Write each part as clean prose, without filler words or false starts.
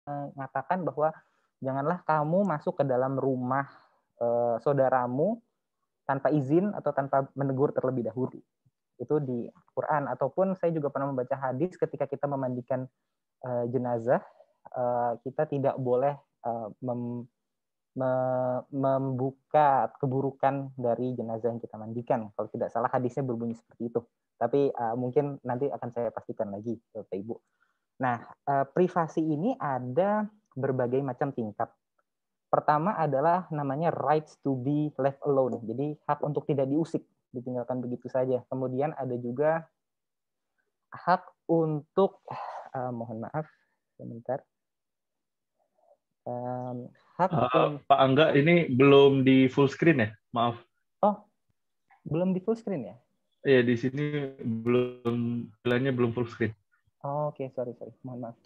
mengatakan bahwa janganlah kamu masuk ke dalam rumah saudaramu tanpa izin atau tanpa menegur terlebih dahulu. Itu di Quran. Ataupun saya juga pernah membaca hadis ketika kita memandikan jenazah, kita tidak boleh membuka keburukan dari jenazah yang kita mandikan. Kalau tidak salah hadisnya berbunyi seperti itu. Tapi mungkin nanti akan saya pastikan lagi, Bapak Ibu. Nah, privasi ini ada berbagai macam tingkat. Pertama adalah namanya rights to be left alone. Jadi hak untuk tidak diusik, ditinggalkan begitu saja. Kemudian ada juga hak untuk, mohon maaf, sebentar. Hak Pak Angga, ini belum di full screen ya? Maaf. Oh, belum di full screen ya? Iya, di sini bilangnya belum full screen. Oh, oke, sorry. Mohon maaf.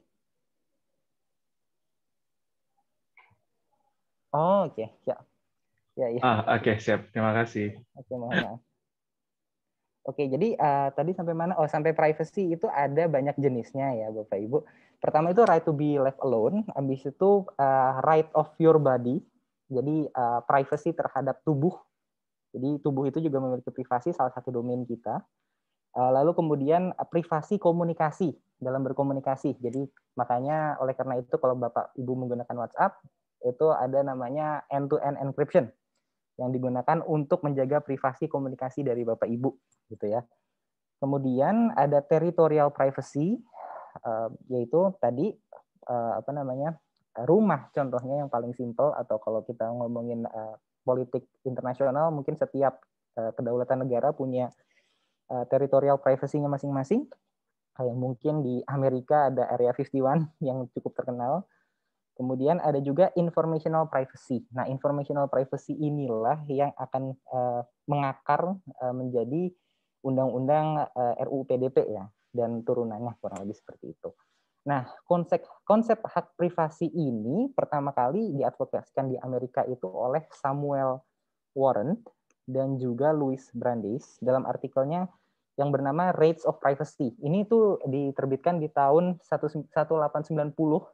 Oh, oke, ya. Oke, siap. Terima kasih. Oke, mohon maaf. Oke, jadi tadi sampai mana? Oh, sampai privacy itu ada banyak jenisnya ya, Bapak Ibu. Pertama itu right to be left alone, habis itu right of your body. Jadi privacy terhadap tubuh. Jadi tubuh itu juga memiliki privasi, salah satu domain kita. Lalu kemudian privasi komunikasi dalam berkomunikasi. Jadi makanya oleh karena itu kalau Bapak Ibu menggunakan WhatsApp itu ada namanya end-to-end encryption yang digunakan untuk menjaga privasi komunikasi dari Bapak Ibu, gitu ya. Kemudian ada territorial privacy, yaitu tadi rumah contohnya yang paling simpel, atau kalau kita ngomongin politik internasional mungkin setiap kedaulatan negara punya territorial privacy-nya masing-masing. Kayak mungkin di Amerika ada Area 51 yang cukup terkenal. Kemudian ada juga informational privacy. Nah, informational privacy inilah yang akan mengakar menjadi undang-undang RUU PDP ya, dan turunannya kurang lebih seperti itu. Nah, konsep hak privasi ini pertama kali diadvokasikan di Amerika itu oleh Samuel Warren dan juga Louis Brandeis dalam artikelnya yang bernama Rights of Privacy. Ini tuh diterbitkan di tahun 1890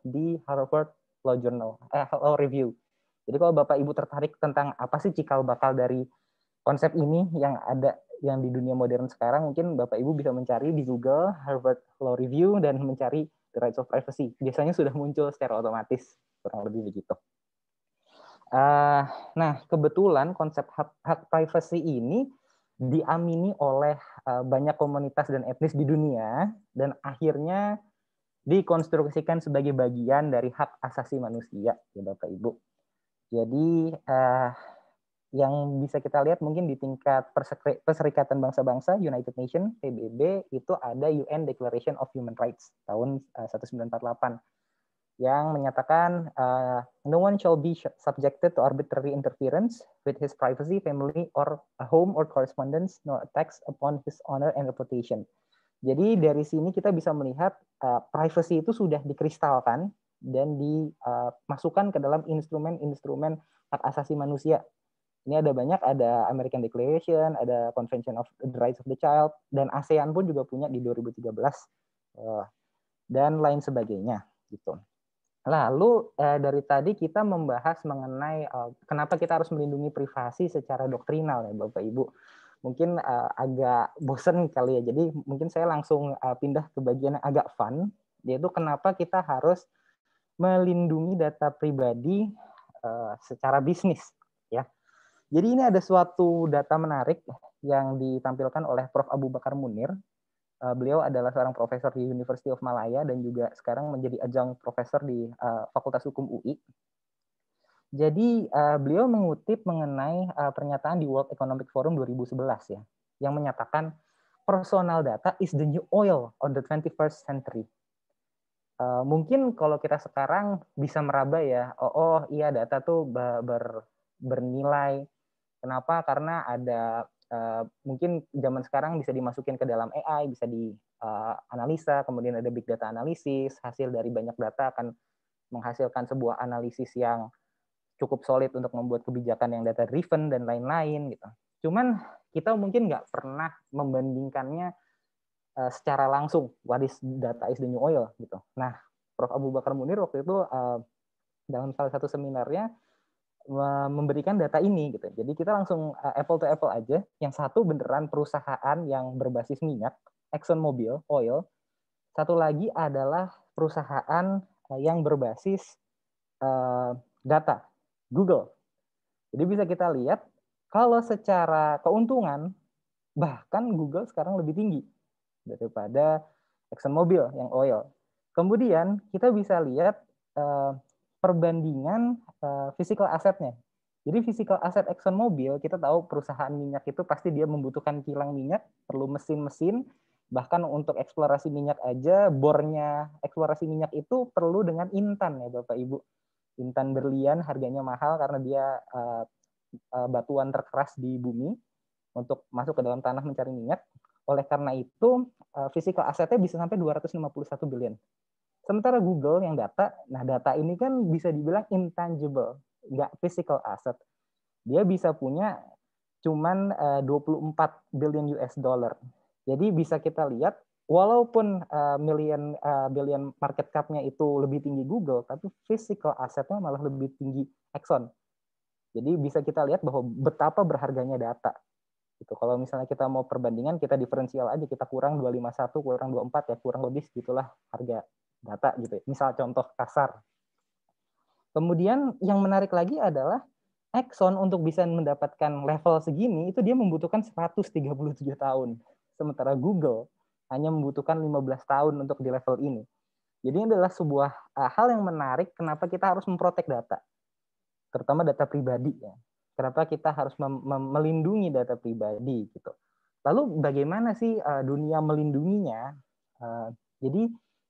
di Harvard Law Review. Jadi kalau Bapak Ibu tertarik tentang apa sih cikal bakal dari konsep ini yang ada yang di dunia modern sekarang, mungkin Bapak Ibu bisa mencari di Google Harvard Law Review dan mencari The Rights of Privacy. Biasanya sudah muncul secara otomatis, kurang lebih begitu. Nah, kebetulan konsep hak privacy ini diamini oleh banyak komunitas dan etnis di dunia, dan akhirnya dikonstruksikan sebagai bagian dari hak asasi manusia, ya Bapak Ibu. Jadi yang bisa kita lihat mungkin di tingkat Perserikatan Bangsa-Bangsa United Nations PBB itu ada UN Declaration of Human Rights tahun 1948 yang menyatakan no one shall be subjected to arbitrary interference with his privacy, family, or a home or correspondence, nor attacks upon his honor and reputation. Jadi dari sini kita bisa melihat privacy itu sudah dikristalkan dan dimasukkan ke dalam instrumen-instrumen hak asasi manusia. Ini ada banyak, ada American Declaration, ada Convention of the Rights of the Child, dan ASEAN pun juga punya di 2013 dan lain sebagainya gitu. Lalu dari tadi kita membahas mengenai kenapa kita harus melindungi privasi secara doktrinal ya Bapak Ibu. Mungkin agak bosen kali ya, jadi mungkin saya langsung pindah ke bagian yang agak fun, yaitu kenapa kita harus melindungi data pribadi secara bisnis ya. Jadi ini ada suatu data menarik yang ditampilkan oleh Prof. Abu Bakar Munir. Beliau adalah seorang profesor di University of Malaya dan juga sekarang menjadi adjunct profesor di Fakultas Hukum UI. Jadi beliau mengutip mengenai pernyataan di World Economic Forum 2011 ya, yang menyatakan personal data is the new oil on the 21st century. Mungkin kalau kita sekarang bisa meraba ya, iya data tuh bernilai. Kenapa? Karena ada mungkin zaman sekarang bisa dimasukin ke dalam AI, bisa dianalisa, kemudian ada big data analisis, hasil dari banyak data akan menghasilkan sebuah analisis yang cukup solid untuk membuat kebijakan yang data driven dan lain-lain gitu. Cuman kita mungkin nggak pernah membandingkannya secara langsung, what is data is the new oil gitu. Nah, Prof. Abu Bakar Munir waktu itu dalam salah satu seminarnya memberikan data ini gitu. Jadi kita langsung apple to apple aja. Yang satu beneran perusahaan yang berbasis minyak, ExxonMobil, oil. Satu lagi adalah perusahaan yang berbasis data, Google. Jadi bisa kita lihat kalau secara keuntungan bahkan Google sekarang lebih tinggi daripada ExxonMobil yang oil. Kemudian kita bisa lihat perbandingan physical assetnya. Jadi physical asset ExxonMobil, kita tahu perusahaan minyak itu pasti dia membutuhkan kilang minyak, perlu mesin-mesin, bahkan untuk eksplorasi minyak aja, bornya eksplorasi minyak itu perlu dengan intan ya Bapak Ibu. Intan berlian harganya mahal karena dia batuan terkeras di bumi untuk masuk ke dalam tanah mencari minyak. Oleh karena itu, physical assetnya bisa sampai 251 billion. Sementara Google yang data, nah data ini kan bisa dibilang intangible, nggak physical asset. Dia bisa punya cuman 24 billion US dollar. Jadi bisa kita lihat, walaupun billion market cap-nya itu lebih tinggi Google, tapi physical asset-nya malah lebih tinggi Exxon. Jadi bisa kita lihat bahwa betapa berharganya data. Gitu. Kalau misalnya kita mau perbandingan, kita diferensial aja, kita kurang 251, kurang 24, ya kurang lebih segitulah harga data gitu. Misal contoh kasar. Kemudian yang menarik lagi adalah Exxon untuk bisa mendapatkan level segini itu dia membutuhkan 137 tahun. Sementara Google hanya membutuhkan 15 tahun untuk di level ini. Jadi ini adalah sebuah hal yang menarik kenapa kita harus memprotek data. Terutama data pribadi ya. Kenapa kita harus melindungi data pribadi gitu. Lalu bagaimana sih dunia melindunginya? Jadi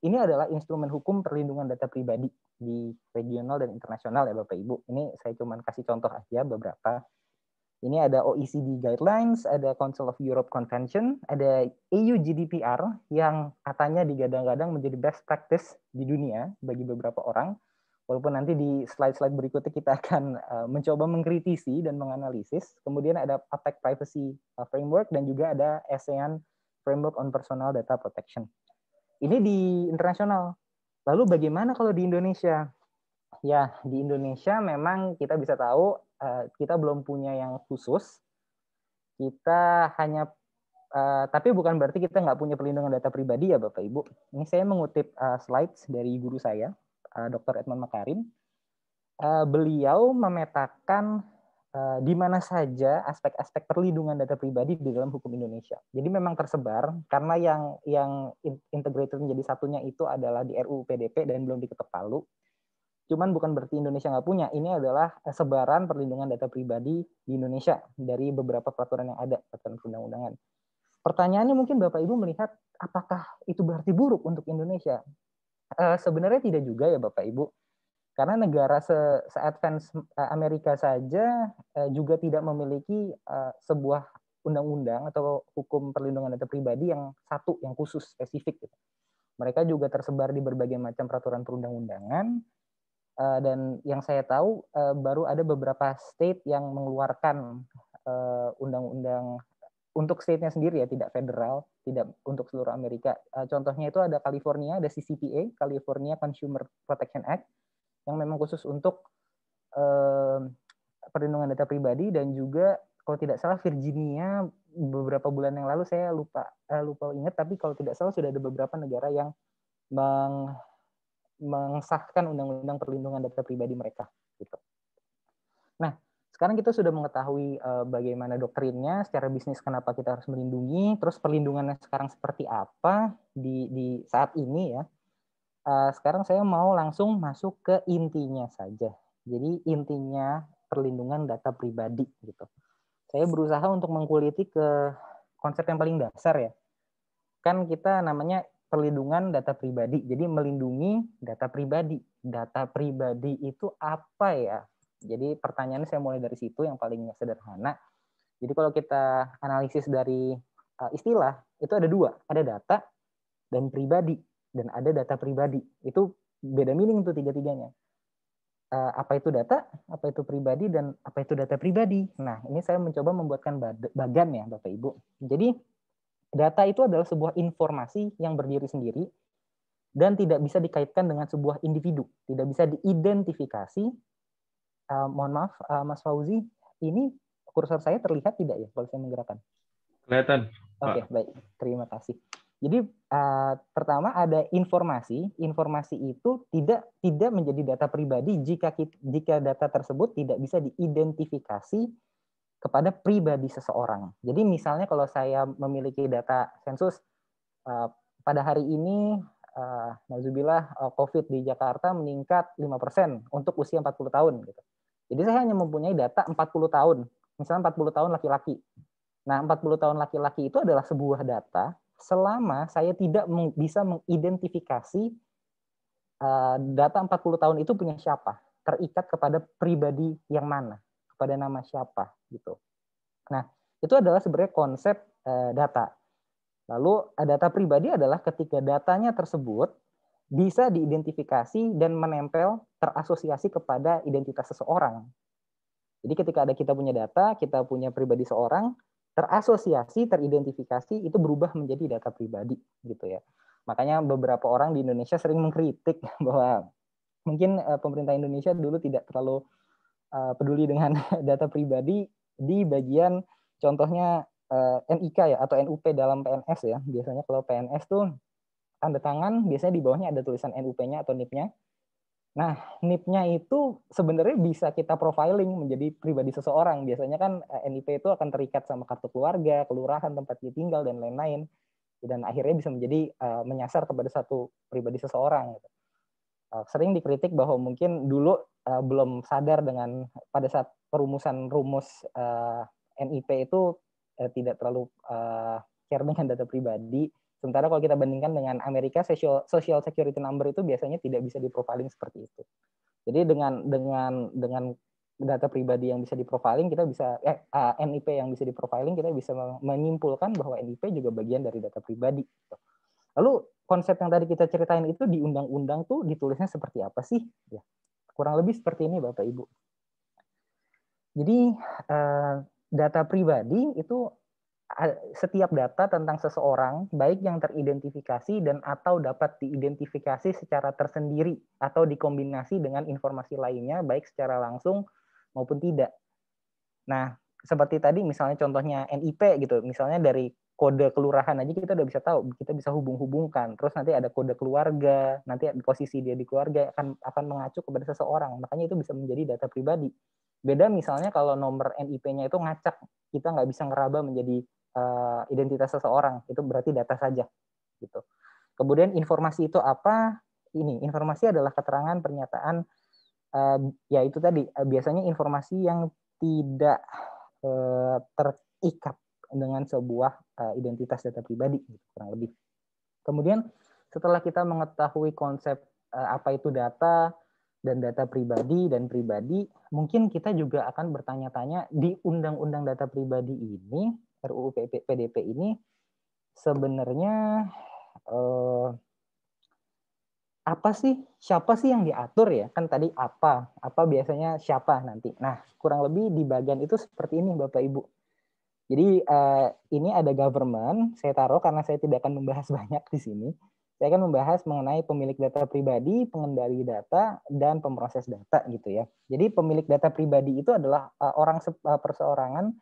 ini adalah instrumen hukum perlindungan data pribadi di regional dan internasional ya Bapak Ibu. Ini saya cuma kasih contoh aja beberapa. Ini ada OECD Guidelines, ada Council of Europe Convention, ada EU GDPR yang katanya digadang-gadang menjadi best practice di dunia bagi beberapa orang. Walaupun nanti di slide-slide berikutnya kita akan mencoba mengkritisi dan menganalisis. Kemudian ada APEC Privacy Framework dan juga ada ASEAN Framework on Personal Data Protection. Ini di internasional. Lalu bagaimana kalau di Indonesia? Ya, di Indonesia memang kita bisa tahu kita belum punya yang khusus. Kita hanya, tapi bukan berarti kita nggak punya perlindungan data pribadi ya Bapak Ibu. Ini saya mengutip slides dari guru saya, Dr. Edmond Makarim. Beliau memetakan di mana saja aspek-aspek perlindungan data pribadi di dalam hukum Indonesia. Jadi memang tersebar karena yang integrated menjadi satunya itu adalah di RUU PDP dan belum diketok palu. Cuman bukan berarti Indonesia nggak punya. Ini adalah sebaran perlindungan data pribadi di Indonesia dari beberapa peraturan yang ada, peraturan perundang-undangan. Pertanyaannya mungkin Bapak Ibu melihat apakah itu berarti buruk untuk Indonesia? Sebenarnya tidak juga ya Bapak Ibu. Karena negara se-advance Amerika saja juga tidak memiliki sebuah undang-undang atau hukum perlindungan data pribadi yang satu, yang khusus, spesifik. Mereka juga tersebar di berbagai macam peraturan perundang-undangan. Dan yang saya tahu baru ada beberapa state yang mengeluarkan undang-undang untuk state-nya sendiri ya, tidak federal, tidak untuk seluruh Amerika. Contohnya itu ada California, ada CCPA, California Consumer Protection Act, yang memang khusus untuk perlindungan data pribadi, dan juga kalau tidak salah Virginia beberapa bulan yang lalu, saya lupa ingat, tapi kalau tidak salah sudah ada beberapa negara yang mengesahkan undang-undang perlindungan data pribadi mereka gitu. Nah, sekarang kita sudah mengetahui bagaimana doktrinnya secara bisnis, kenapa kita harus melindungi, terus perlindungannya sekarang seperti apa di saat ini ya. Sekarang saya mau langsung masuk ke intinya saja. Jadi intinya perlindungan data pribadi gitu. Saya berusaha untuk mengkuliti ke konsep yang paling dasar ya. Kan kita namanya perlindungan data pribadi. Jadi melindungi data pribadi. Data pribadi itu apa ya? Jadi pertanyaannya saya mulai dari situ yang paling sederhana. Jadi kalau kita analisis dari istilah, itu ada dua. Ada data dan pribadi. Dan ada data pribadi. Itu beda meaning tuh tiga-tiganya. Apa itu data, apa itu pribadi, dan apa itu data pribadi. Nah, ini saya mencoba membuatkan bagan ya Bapak Ibu. Jadi data itu adalah sebuah informasi yang berdiri sendiri dan tidak bisa dikaitkan dengan sebuah individu, tidak bisa diidentifikasi. Mohon maaf, Mas Fauzi, ini kursor saya terlihat tidak ya kalau saya menggerakkan? Kelihatan, Pak. Oke, baik. Terima kasih. Jadi pertama ada informasi. Informasi itu tidak menjadi data pribadi jika data tersebut tidak bisa diidentifikasi kepada pribadi seseorang. Jadi misalnya kalau saya memiliki data sensus pada hari ini, nauzubillah, COVID di Jakarta meningkat 5% untuk usia 40 tahun. Gitu. Jadi saya hanya mempunyai data 40 tahun. Misalnya 40 tahun laki-laki. Nah, 40 tahun laki-laki itu adalah sebuah data selama saya tidak bisa mengidentifikasi data 40 tahun itu punya siapa, terikat kepada pribadi yang mana, kepada nama siapa gitu. Nah, itu adalah sebenarnya konsep data. Lalu data pribadi adalah ketika datanya tersebut bisa diidentifikasi dan menempel terasosiasi kepada identitas seseorang. Jadi ketika kita punya data, kita punya pribadi seorang, terasosiasi, teridentifikasi, itu berubah menjadi data pribadi gitu ya. Makanya beberapa orang di Indonesia sering mengkritik bahwa mungkin pemerintah Indonesia dulu tidak terlalu peduli dengan data pribadi di bagian contohnya NIK ya atau NUP dalam PNS ya. Biasanya kalau PNS tuh tanda tangan biasanya di bawahnya ada tulisan NUP-nya atau NIP-nya. Nah, NIP-nya itu sebenarnya bisa kita profiling menjadi pribadi seseorang. Biasanya kan NIP itu akan terikat sama kartu keluarga, kelurahan, tempat dia tinggal, dan lain-lain. Dan akhirnya bisa menjadi menyasar kepada satu pribadi seseorang. Sering dikritik bahwa mungkin dulu belum sadar dengan pada saat perumusan rumus NIP itu tidak terlalu care dengan data pribadi. Sementara kalau kita bandingkan dengan Amerika, Social Security Number itu biasanya tidak bisa diprofiling seperti itu. Jadi dengan data pribadi yang bisa diprofiling, kita bisa NIP yang bisa diprofiling, kita bisa menyimpulkan bahwa NIP juga bagian dari data pribadi. Lalu konsep yang tadi kita ceritain itu di undang-undang tuh ditulisnya seperti apa sih? Ya, kurang lebih seperti ini Bapak Ibu. Jadi data pribadi itu setiap data tentang seseorang, baik yang teridentifikasi dan atau dapat diidentifikasi secara tersendiri atau dikombinasi dengan informasi lainnya, baik secara langsung maupun tidak. Nah, seperti tadi misalnya contohnya NIP gitu, misalnya dari kode kelurahan aja kita udah bisa tahu, kita bisa hubung-hubungkan. Terus nanti ada kode keluarga, nanti posisi dia di keluarga akan mengacu kepada seseorang. Makanya itu bisa menjadi data pribadi. Beda misalnya kalau nomor NIP-nya itu ngacak, kita nggak bisa ngeraba menjadi identitas seseorang, itu berarti data saja gitu. Kemudian informasi itu apa? Ini informasi adalah keterangan pernyataan ya itu tadi biasanya informasi yang tidak terikat dengan sebuah identitas data pribadi gitu, kurang lebih. Kemudian setelah kita mengetahui konsep apa itu data dan data pribadi dan pribadi, mungkin kita juga akan bertanya-tanya di undang-undang data pribadi ini, RUU PDP ini sebenarnya apa sih, siapa sih yang diatur ya? Kan tadi apa biasanya siapa nanti. Nah, kurang lebih di bagian itu seperti ini Bapak Ibu. Jadi ini ada government, saya taruh karena saya tidak akan membahas banyak di sini. Saya akan membahas mengenai pemilik data pribadi, pengendali data, dan pemroses data gitu ya. Jadi pemilik data pribadi itu adalah orang perseorangan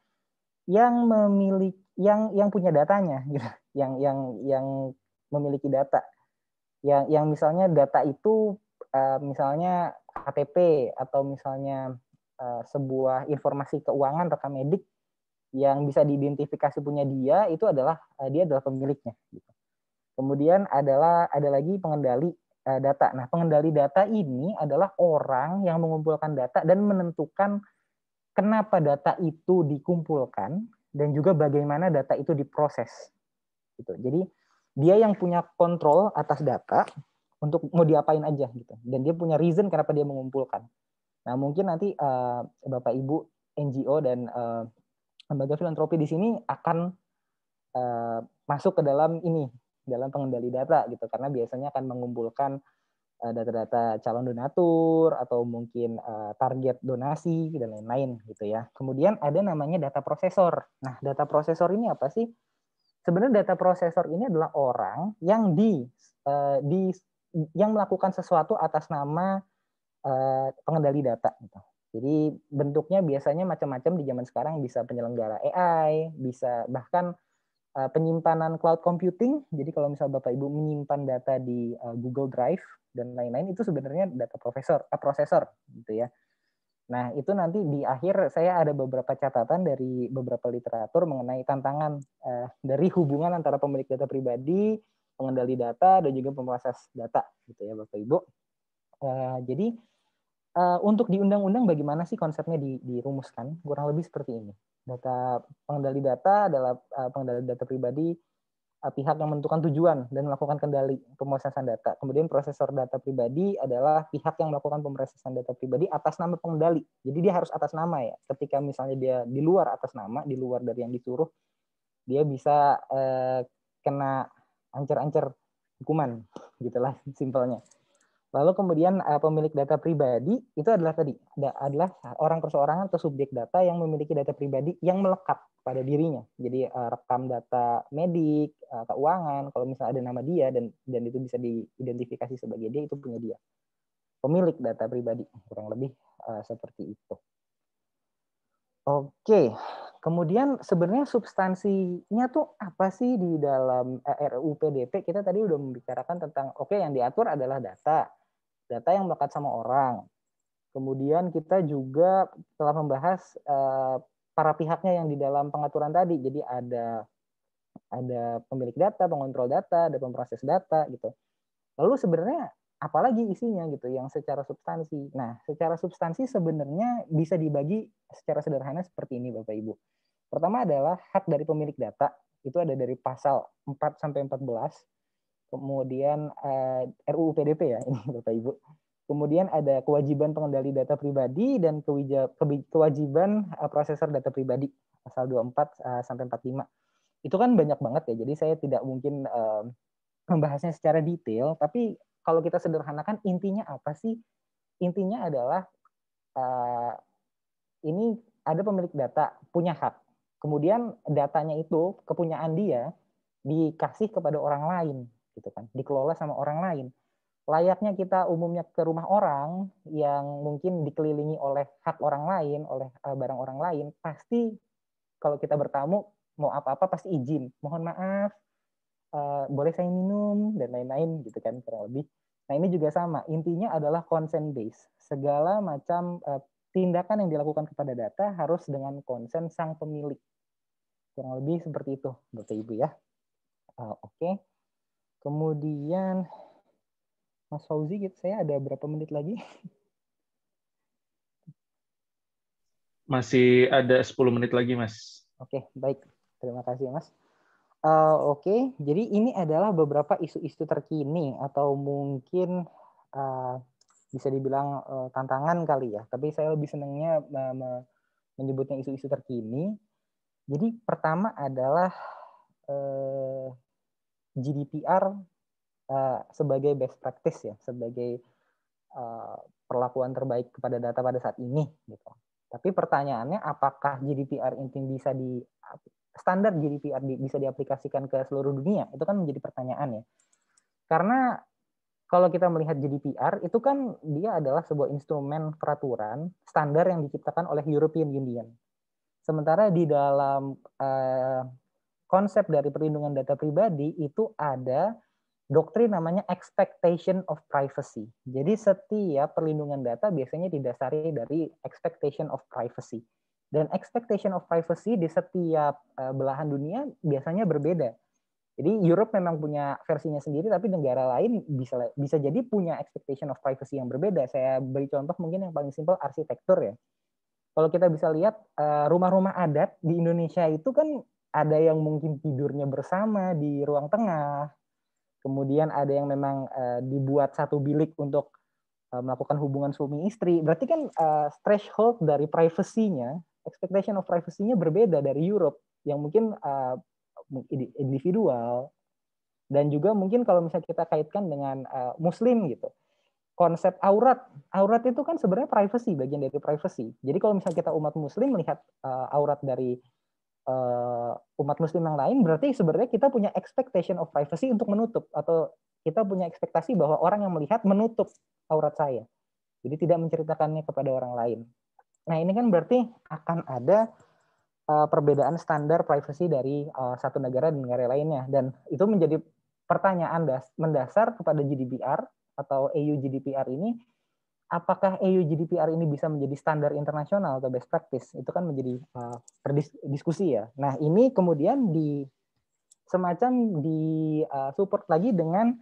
yang memiliki yang punya datanya gitu, yang memiliki data. Yang misalnya data itu misalnya KTP atau misalnya sebuah informasi keuangan rekam medik yang bisa diidentifikasi punya dia, itu adalah dia adalah pemiliknya. Gitu. Kemudian ada lagi pengendali data. Nah, pengendali data ini adalah orang yang mengumpulkan data dan menentukan kenapa data itu dikumpulkan dan juga bagaimana data itu diproses. Gitu. Jadi dia yang punya kontrol atas data untuk mau diapain aja gitu. Dan dia punya reason kenapa dia mengumpulkan. Nah, mungkin nanti Bapak Ibu NGO dan lembaga filantropi di sini akan masuk ke dalam pengendali data gitu, karena biasanya akan mengumpulkan data-data calon donatur atau mungkin target donasi dan lain-lain gitu ya. Kemudian ada namanya data prosesor. Nah, data prosesor ini apa sih? Sebenarnya data prosesor ini adalah orang yang yang melakukan sesuatu atas nama pengendali data gitu. Jadi bentuknya biasanya macam-macam di zaman sekarang, bisa penyelenggara AI, bisa bahkan penyimpanan cloud computing. Jadi kalau misal Bapak Ibu menyimpan data di Google Drive dan lain-lain, itu sebenarnya data prosesor gitu ya. Nah, itu nanti di akhir saya ada beberapa catatan dari beberapa literatur mengenai tantangan dari hubungan antara pemilik data pribadi, pengendali data, dan juga pemroses data gitu ya Bapak Ibu. Jadi untuk di undang-undang bagaimana sih konsepnya dirumuskan? Kurang lebih seperti ini. Pengendali data adalah pengendali data pribadi, pihak yang menentukan tujuan dan melakukan kendali pemrosesan data. Kemudian prosesor data pribadi adalah pihak yang melakukan pemrosesan data pribadi atas nama pengendali. Jadi dia harus atas nama ya. Ketika misalnya dia di luar atas nama, di luar dari yang disuruh, dia bisa kena ancer-ancer hukuman, gitulah simpelnya. Lalu kemudian pemilik data pribadi itu adalah adalah orang perseorangan atau subjek data yang memiliki data pribadi yang melekat pada dirinya. Jadi rekam data medik, keuangan, kalau misalnya ada nama dia dan itu bisa diidentifikasi sebagai dia, itu punya dia. Pemilik data pribadi, kurang lebih seperti itu. Oke, kemudian sebenarnya substansinya tuh apa sih di dalam RUU PDP? Kita tadi udah membicarakan tentang yang diatur adalah data yang melekat sama orang. Kemudian kita juga telah membahas para pihaknya yang di dalam pengaturan tadi. Jadi ada pemilik data, pengontrol data, ada pemproses data gitu. Lalu sebenarnya apalagi isinya gitu yang secara substansi. Nah, secara substansi sebenarnya bisa dibagi secara sederhana seperti ini Bapak Ibu. Pertama adalah hak dari pemilik data. Itu ada dari pasal 4 sampai 14. Kemudian RUU PDP ya ini Bapak Ibu. Kemudian ada kewajiban pengendali data pribadi dan kewajiban prosesor data pribadi pasal 24 sampai 45. Itu kan banyak banget ya. Jadi saya tidak mungkin membahasnya secara detail, tapi kalau kita sederhanakan intinya apa sih? Intinya adalah ini ada pemilik data punya hak. Kemudian datanya itu kepunyaan dia dikasih kepada orang lain gitu kan, dikelola sama orang lain. Layaknya kita umumnya ke rumah orang yang mungkin dikelilingi oleh hak orang lain, oleh barang orang lain, pasti kalau kita bertamu mau apa-apa pasti izin. Mohon maaf, boleh saya minum dan lain-lain gitu kan kurang lebih. Nah ini juga sama, intinya adalah consent based. Segala macam tindakan yang dilakukan kepada data harus dengan konsen sang pemilik. Kurang lebih seperti itu, Bapak Ibu ya. Oke. Kemudian Mas Fauzi, saya ada berapa menit lagi? Masih ada 10 menit lagi, Mas. Oke, baik. Terima kasih, Mas. Oke, jadi ini adalah beberapa isu-isu terkini atau mungkin bisa dibilang tantangan kali ya. Tapi saya lebih senangnya menyebutnya isu-isu terkini. Jadi pertama adalah GDPR sebagai best practice ya, sebagai perlakuan terbaik kepada data pada saat ini gitu. Tapi pertanyaannya apakah GDPR ini bisa standar GDPR bisa diaplikasikan ke seluruh dunia? Itu kan menjadi pertanyaan ya. Karena kalau kita melihat GDPR itu kan dia adalah sebuah instrumen peraturan standar yang diciptakan oleh European Union. Sementara di dalam konsep dari perlindungan data pribadi itu ada doktrin namanya expectation of privacy. Jadi setiap perlindungan data biasanya didasari dari expectation of privacy. Dan expectation of privacy di setiap belahan dunia biasanya berbeda. Jadi Europe memang punya versinya sendiri, tapi negara lain bisa jadi punya expectation of privacy yang berbeda. Saya beri contoh mungkin yang paling simpel arsitektur ya. Kalau kita bisa lihat rumah-rumah adat di Indonesia itu kan ada yang mungkin tidurnya bersama di ruang tengah, kemudian ada yang memang dibuat satu bilik untuk melakukan hubungan suami istri. Berarti kan threshold dari privacy-nya, expectation of privacy-nya berbeda dari Europe yang mungkin individual, dan juga mungkin kalau misalnya kita kaitkan dengan Muslim gitu. Konsep aurat itu kan sebenarnya privacy, bagian dari privacy. Jadi kalau misalnya kita umat Muslim melihat aurat dari umat Muslim yang lain, berarti sebenarnya kita punya expectation of privacy untuk menutup atau kita punya ekspektasi bahwa orang yang melihat menutup aurat saya. Jadi tidak menceritakannya kepada orang lain. Nah, ini kan berarti akan ada perbedaan standar privacy dari satu negara dan negara lainnya. Dan itu menjadi pertanyaan mendasar kepada GDPR atau EU GDPR ini, apakah EU GDPR ini bisa menjadi standar internasional atau best practice? Itu kan menjadi diskusi ya. Nah, ini kemudian semacam support lagi dengan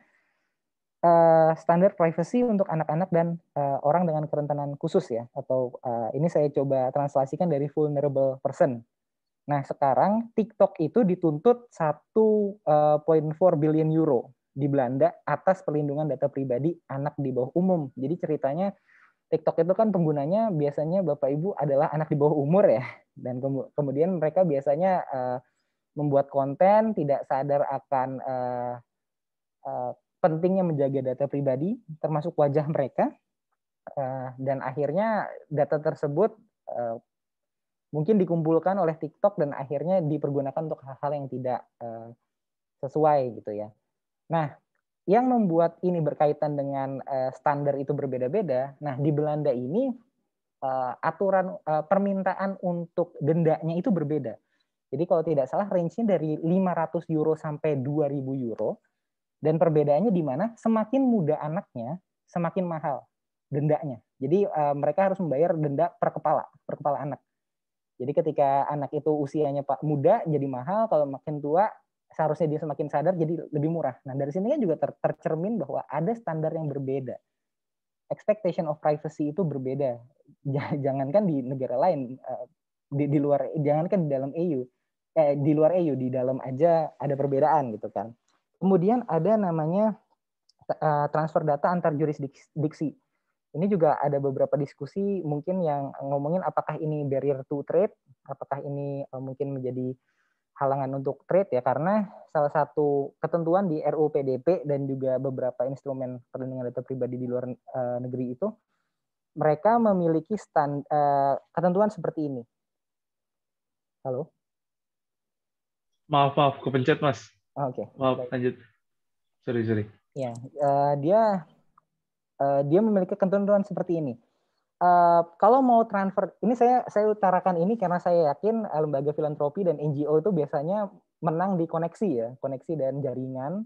standar privacy untuk anak-anak dan orang dengan kerentanan khusus ya, atau ini saya coba translasikan dari vulnerable person. Nah, sekarang TikTok itu dituntut 1,4 billion euro di Belanda atas perlindungan data pribadi anak di bawah umum. Jadi ceritanya TikTok itu kan penggunanya biasanya Bapak Ibu adalah anak di bawah umur ya, dan kemudian mereka biasanya membuat konten tidak sadar akan pentingnya menjaga data pribadi, termasuk wajah mereka, dan akhirnya data tersebut mungkin dikumpulkan oleh TikTok dan akhirnya dipergunakan untuk hal-hal yang tidak sesuai gitu ya. Nah, yang membuat ini berkaitan dengan standar itu berbeda-beda. Nah, di Belanda ini aturan permintaan untuk dendanya itu berbeda. Jadi kalau tidak salah range-nya dari 500 euro sampai 2.000 euro. Dan perbedaannya di mana semakin muda anaknya, semakin mahal dendanya. Jadi mereka harus membayar denda per kepala anak. Jadi ketika anak itu usianya muda jadi mahal, kalau makin tua seharusnya dia semakin sadar jadi lebih murah. Nah, dari sini kan juga tercermin bahwa ada standar yang berbeda. Expectation of privacy itu berbeda. Jangankan di negara lain, di luar, jangankan di dalam EU, di luar EU, di dalam aja ada perbedaan gitu kan. Kemudian ada namanya transfer data antar jurisdiksi. Ini juga ada beberapa diskusi mungkin yang ngomongin apakah ini barrier to trade, apakah ini mungkin menjadi halangan untuk trade ya, karena salah satu ketentuan di RUU PDP dan juga beberapa instrumen perlindungan data pribadi di luar negeri itu, mereka memiliki ketentuan seperti ini. Halo? Maaf, kepencet Mas. Oke. Maaf, lanjut. Sorry. Ya, dia memiliki ketentuan seperti ini. Kalau mau transfer, ini saya utarakan ini karena saya yakin lembaga filantropi dan NGO itu biasanya menang di koneksi dan jaringan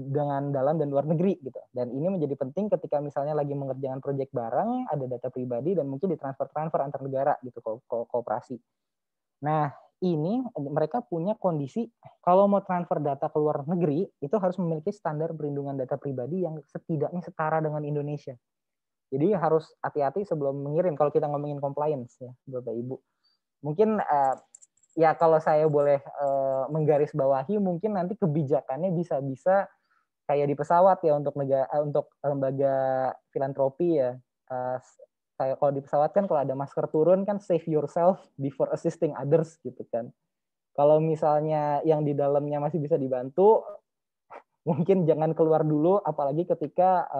dengan dalam dan luar negeri gitu. Dan ini menjadi penting ketika misalnya lagi mengerjakan proyek bareng, ada data pribadi dan mungkin ditransfer antar negara gitu, kooperasi. Nah, ini mereka punya kondisi kalau mau transfer data ke luar negeri itu harus memiliki standar perlindungan data pribadi yang setidaknya setara dengan Indonesia. Jadi harus hati-hati sebelum mengirim kalau kita ngomongin compliance ya, Bapak Ibu. Mungkin ya kalau saya boleh menggarisbawahi mungkin nanti kebijakannya bisa kayak di pesawat ya untuk lembaga filantropi ya. Kayak kalau di pesawat kan kalau ada masker turun kan save yourself before assisting others gitu kan. Kalau misalnya yang di dalamnya masih bisa dibantu, mungkin jangan keluar dulu, apalagi ketika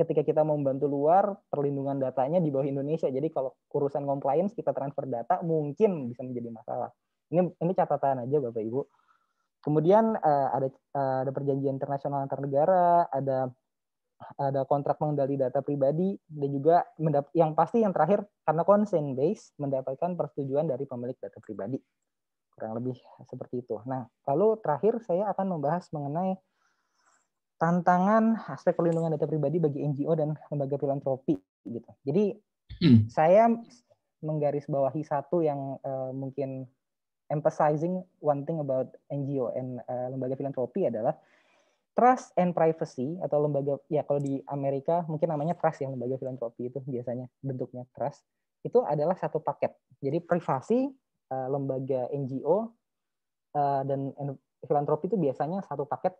kita mau membantu luar, perlindungan datanya di bawah Indonesia. Jadi kalau urusan compliance kita transfer data mungkin bisa menjadi masalah. Ini catatan aja Bapak Ibu. Kemudian ada perjanjian internasional antar negara, ada kontrak mengendali data pribadi, dan juga yang pasti yang terakhir karena consent based mendapatkan persetujuan dari pemilik data pribadi. Kurang lebih seperti itu. Nah, lalu terakhir saya akan membahas mengenai tantangan aspek perlindungan data pribadi bagi NGO dan lembaga filantropi gitu. Jadi saya menggarisbawahi satu yang mungkin emphasizing one thing about NGO and lembaga filantropi adalah trust and privacy, atau lembaga ya kalau di Amerika mungkin namanya trust ya, lembaga filantropi itu biasanya bentuknya trust, itu adalah satu paket. Jadi privasi, lembaga NGO dan filantropi itu biasanya satu paket,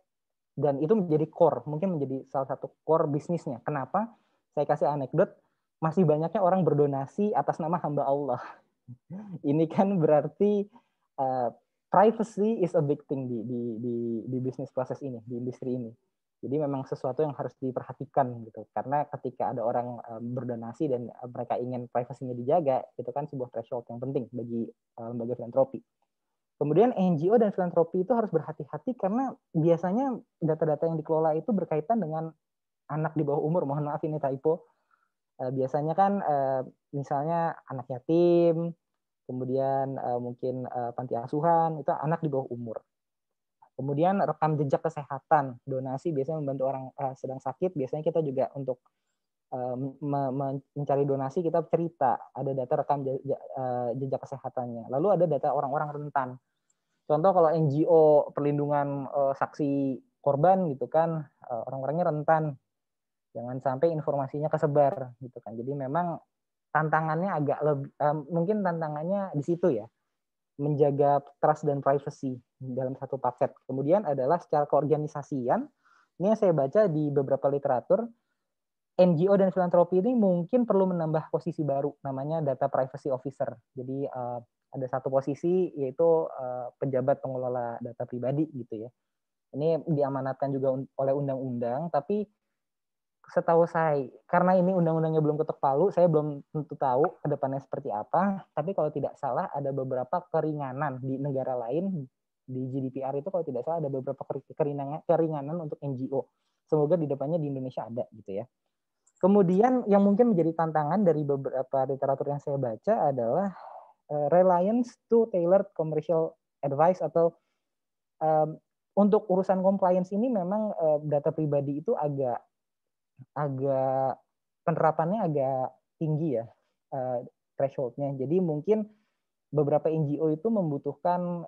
dan itu menjadi core, mungkin menjadi salah satu core bisnisnya. Kenapa? Saya kasih anekdot, masih banyaknya orang berdonasi atas nama hamba Allah. Ini kan berarti privacy is a big thing di bisnis proses ini, di industri ini. Jadi memang sesuatu yang harus diperhatikan gitu. Karena ketika ada orang berdonasi dan mereka ingin privasinya dijaga, itu kan sebuah threshold yang penting bagi lembaga filantropi. Kemudian NGO dan filantropi itu harus berhati-hati karena biasanya data-data yang dikelola itu berkaitan dengan anak di bawah umur. Mohon maaf ini typo. Biasanya kan misalnya anak yatim, kemudian mungkin panti asuhan, itu anak di bawah umur. Kemudian rekam jejak kesehatan, donasi biasanya membantu orang sedang sakit. Biasanya kita juga untuk mencari donasi kita cerita, ada data rekam jejak kesehatannya. Lalu ada data orang-orang rentan. Contoh kalau NGO perlindungan saksi korban gitu kan, orang-orangnya rentan, jangan sampai informasinya kesebar gitu kan. Jadi memang tantangannya agak lebih, mungkin tantangannya di situ ya, menjaga trust dan privacy dalam satu paket. Kemudian adalah secara keorganisasian, ini yang saya baca di beberapa literatur, NGO dan filantropi ini mungkin perlu menambah posisi baru, namanya data privacy officer. Jadi ada satu posisi yaitu pejabat pengelola data pribadi gitu ya. Ini diamanatkan juga oleh undang-undang, tapi setahu saya, karena ini undang-undangnya belum ketok palu, saya belum tentu tahu ke depannya seperti apa, tapi kalau tidak salah ada beberapa keringanan di negara lain, di GDPR itu kalau tidak salah ada beberapa keringanan untuk NGO. Semoga di depannya di Indonesia ada gitu ya. Kemudian yang mungkin menjadi tantangan dari beberapa literatur yang saya baca adalah reliance to tailored commercial advice atau untuk urusan compliance ini memang data pribadi itu agak penerapannya agak tinggi ya thresholdnya. Jadi mungkin beberapa NGO itu membutuhkan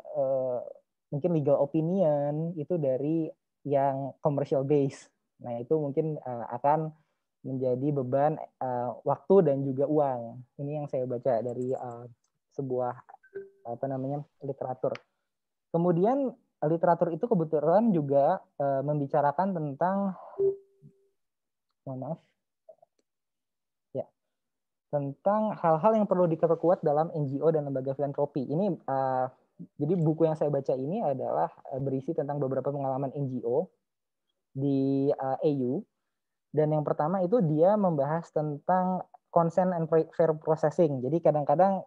mungkin legal opinion itu dari yang commercial base. Nah itu mungkin akan menjadi beban waktu dan juga uang. Ini yang saya baca dari sebuah literatur. Kemudian literatur itu kebetulan juga membicarakan tentang tentang hal-hal yang perlu diperkuat dalam NGO dan lembaga filantropi. Ini jadi buku yang saya baca ini adalah berisi tentang beberapa pengalaman NGO di EU. Dan yang pertama itu dia membahas tentang consent and fair processing. Jadi kadang-kadang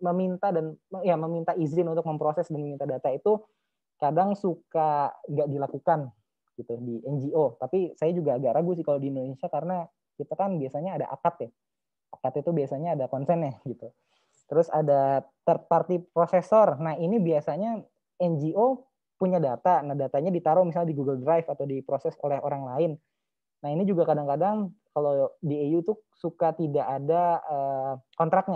meminta izin untuk memproses dan meminta data itu kadang suka nggak dilakukan gitu di NGO. Tapi saya juga agak ragu sih kalau di Indonesia karena kita kan biasanya ada akad ya. Akad itu biasanya ada konsen ya gitu. Terus ada third party processor. Nah ini biasanya NGO punya data, nah datanya ditaruh misalnya di Google Drive atau diproses oleh orang lain. Nah ini juga kadang-kadang kalau di EU tuh suka tidak ada kontrak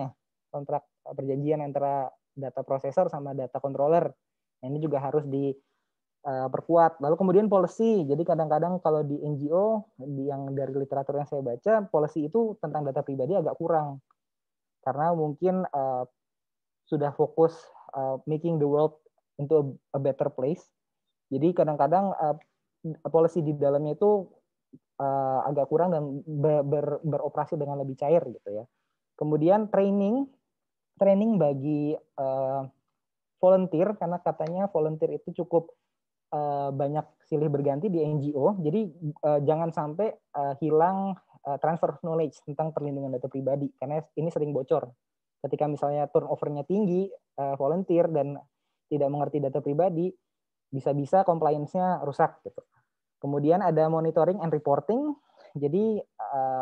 perjanjian antara data processor sama data controller. Nah ini juga harus diperkuat. Lalu kemudian policy. Jadi kadang-kadang kalau di NGO yang dari literatur yang saya baca, policy itu tentang data pribadi agak kurang karena mungkin sudah fokus making the world into a better place. Jadi kadang-kadang policy di dalamnya itu agak kurang dan beroperasi dengan lebih cair gitu ya. Kemudian training bagi volunteer karena katanya volunteer itu cukup banyak silih berganti di NGO. Jadi jangan sampai hilang transfer of knowledge tentang perlindungan data pribadi karena ini sering bocor. Ketika misalnya turnover-nya tinggi volunteer dan tidak mengerti data pribadi, bisa-bisa compliance-nya rusak gitu. Kemudian ada monitoring and reporting. Jadi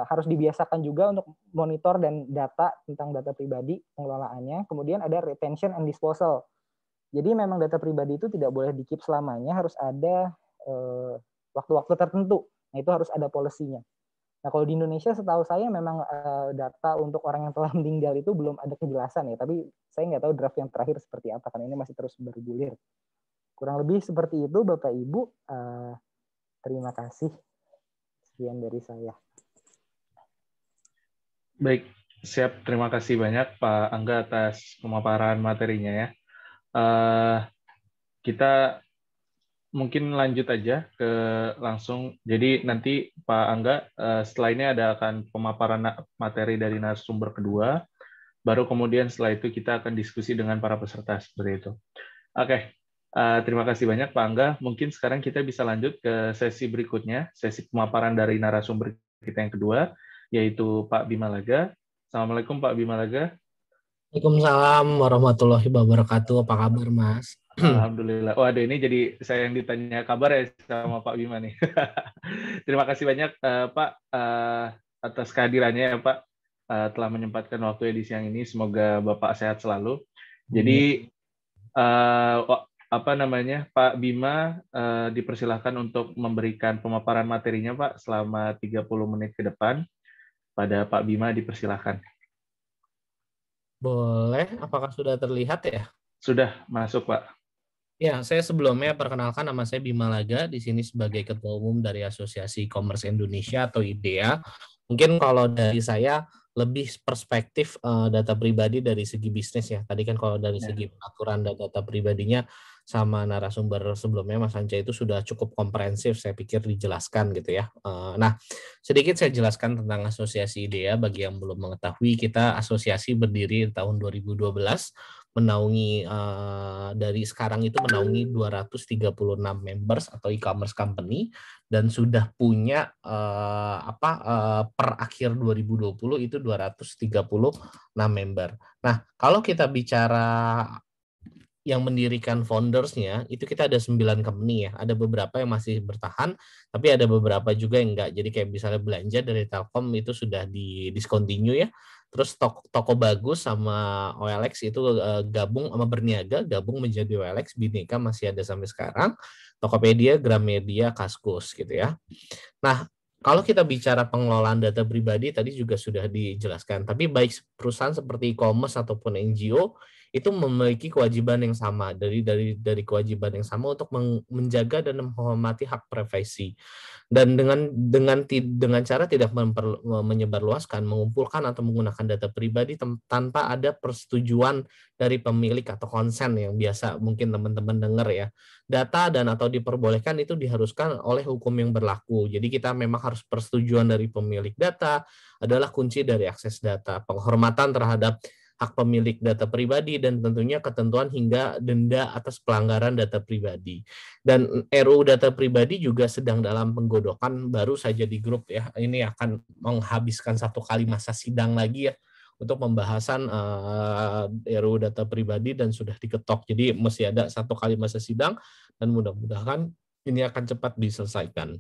harus dibiasakan juga untuk monitor dan data tentang data pribadi pengelolaannya. Kemudian ada retention and disposal. Jadi memang data pribadi itu tidak boleh di-keep selamanya, harus ada waktu-waktu tertentu. Nah itu harus ada policy-nya. Nah kalau di Indonesia setahu saya memang data untuk orang yang telah meninggal itu belum ada kejelasan ya. Tapi saya nggak tahu draft yang terakhir seperti apa karena ini masih terus bergulir. Kurang lebih seperti itu Bapak Ibu. Terima kasih. Sekian dari saya. Baik, siap. Terima kasih banyak Pak Angga atas pemaparan materinya ya. Kita mungkin lanjut aja ke langsung. Jadi nanti Pak Angga setelah ini akan pemaparan materi dari narasumber kedua. Baru kemudian setelah itu kita akan diskusi dengan para peserta seperti itu. Oke, terima kasih banyak Pak Angga. Mungkin sekarang kita bisa lanjut ke sesi berikutnya, sesi pemaparan dari narasumber kita yang kedua, yaitu Pak Bima Laga. Assalamualaikum Pak Bima Laga. Waalaikumsalam warahmatullahi wabarakatuh. Apa kabar, Mas? Alhamdulillah. Waduh, ini jadi saya yang ditanya kabar ya sama Pak Bima nih. Terima kasih banyak Pak atas kehadirannya ya Pak, telah menyempatkan waktu di siang ini. Semoga Bapak sehat selalu. Jadi apa namanya, Pak Bima dipersilahkan untuk memberikan pemaparan materinya Pak selama 30 menit ke depan. Pada Pak Bima dipersilahkan. Boleh, apakah sudah terlihat ya? Sudah masuk Pak. Ya, saya sebelumnya perkenalkan, nama saya Bima Laga, di sini sebagai Ketua Umum dari Asosiasi E-commerce Indonesia atau IDEA. Mungkin kalau dari saya lebih perspektif data pribadi dari segi bisnis ya. Tadi kan kalau dari segi aturan dan data pribadinya sama narasumber sebelumnya Mas Anca itu sudah cukup komprehensif, saya pikir dijelaskan gitu ya. Nah, sedikit saya jelaskan tentang Asosiasi IDEA bagi yang belum mengetahui. Kita asosiasi berdiri tahun 2012, menaungi dari sekarang itu menaungi 236 members atau e-commerce company, dan sudah punya per akhir 2020 itu 236 member. Nah, kalau kita bicara yang mendirikan foundersnya, itu kita ada 9 company ya. Ada beberapa yang masih bertahan, tapi ada beberapa juga yang enggak. Jadi kayak misalnya belanja dari Telkom itu sudah di discontinue ya. Terus toko bagus sama OLX itu gabung sama Berniaga, gabung menjadi OLX, Bineka masih ada sampai sekarang. Tokopedia, Gramedia, Kaskus gitu ya. Nah, kalau kita bicara pengelolaan data pribadi tadi juga sudah dijelaskan, tapi baik perusahaan seperti e-commerce ataupun NGO itu memiliki kewajiban yang sama, dari kewajiban yang sama untuk menjaga dan menghormati hak privasi. Dan dengan cara tidak menyebarluaskan, mengumpulkan atau menggunakan data pribadi tanpa ada persetujuan dari pemilik atau konsen yang biasa mungkin teman-teman dengar ya. Data dan atau diperbolehkan itu diharuskan oleh hukum yang berlaku. Jadi kita memang harus persetujuan dari pemilik data, adalah kunci dari akses data. Penghormatan terhadap hak pemilik data pribadi, dan tentunya ketentuan hingga denda atas pelanggaran data pribadi. Dan RUU data pribadi juga sedang dalam penggodokan, baru saja di grup ya. Ini akan menghabiskan 1 kali masa sidang lagi ya untuk pembahasan RUU data pribadi, dan sudah diketok. Jadi mesti ada 1 kali masa sidang, dan mudah-mudahan ini akan cepat diselesaikan.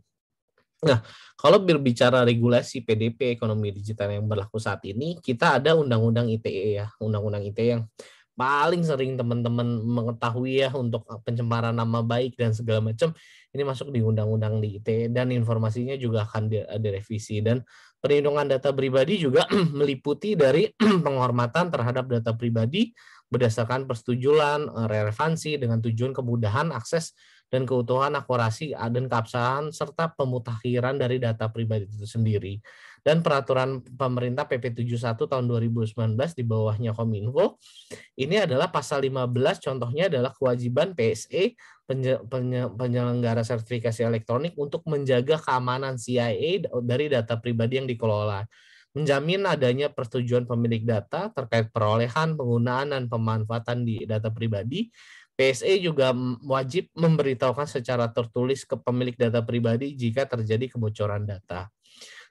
Nah, kalau berbicara regulasi PDP ekonomi digital yang berlaku saat ini, kita ada Undang-Undang ITE ya, Undang-Undang ITE yang paling sering teman-teman mengetahui ya untuk pencemaran nama baik dan segala macam, ini masuk di Undang-Undang di ITE, dan informasinya juga akan direvisi. Dan perlindungan data pribadi juga meliputi dari penghormatan terhadap data pribadi berdasarkan persetujuan, relevansi dengan tujuan kemudahan akses dan keutuhan, akurasi, dan keabsahan, serta pemutakhiran dari data pribadi itu sendiri. Dan peraturan pemerintah PP 71 tahun 2019 di bawahnya Kominfo, ini adalah pasal 15, contohnya adalah kewajiban PSE, penyelenggara sertifikasi elektronik, untuk menjaga keamanan CIA dari data pribadi yang dikelola. Menjamin adanya persetujuan pemilik data terkait perolehan, penggunaan, dan pemanfaatan di data pribadi. PSE juga wajib memberitahukan secara tertulis ke pemilik data pribadi jika terjadi kebocoran data.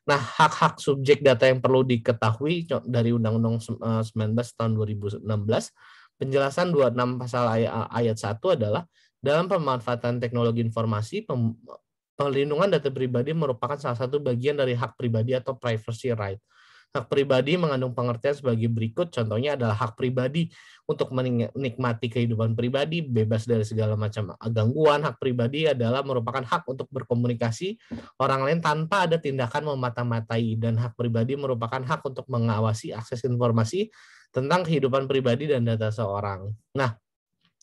Nah, hak-hak subjek data yang perlu diketahui dari Undang-Undang 19 tahun 2016, penjelasan 26 pasal ayat 1 adalah, dalam pemanfaatan teknologi informasi, perlindungan data pribadi merupakan salah satu bagian dari hak pribadi atau privacy right. Hak pribadi mengandung pengertian sebagai berikut, contohnya adalah hak pribadi untuk menikmati kehidupan pribadi, bebas dari segala macam gangguan. Hak pribadi adalah merupakan hak untuk berkomunikasi orang lain tanpa ada tindakan memata-matai, dan hak pribadi merupakan hak untuk mengawasi akses informasi tentang kehidupan pribadi dan data seorang. Nah,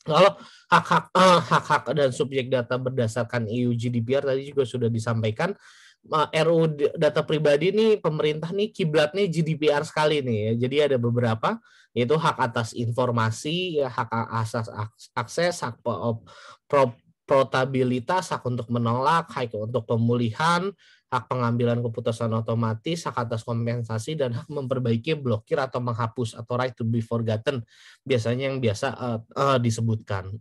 kalau hak-hak dan subjek data berdasarkan EU GDPR tadi juga sudah disampaikan, RUU data pribadi ini pemerintah nih kiblatnya GDPR sekali nih ya. Jadi ada beberapa, yaitu hak atas informasi, hak asas akses, hak portabilitas, hak untuk menolak, hak untuk pemulihan, hak pengambilan keputusan otomatis, hak atas kompensasi, dan hak memperbaiki, blokir, atau menghapus, atau right to be forgotten, biasanya yang biasa disebutkan.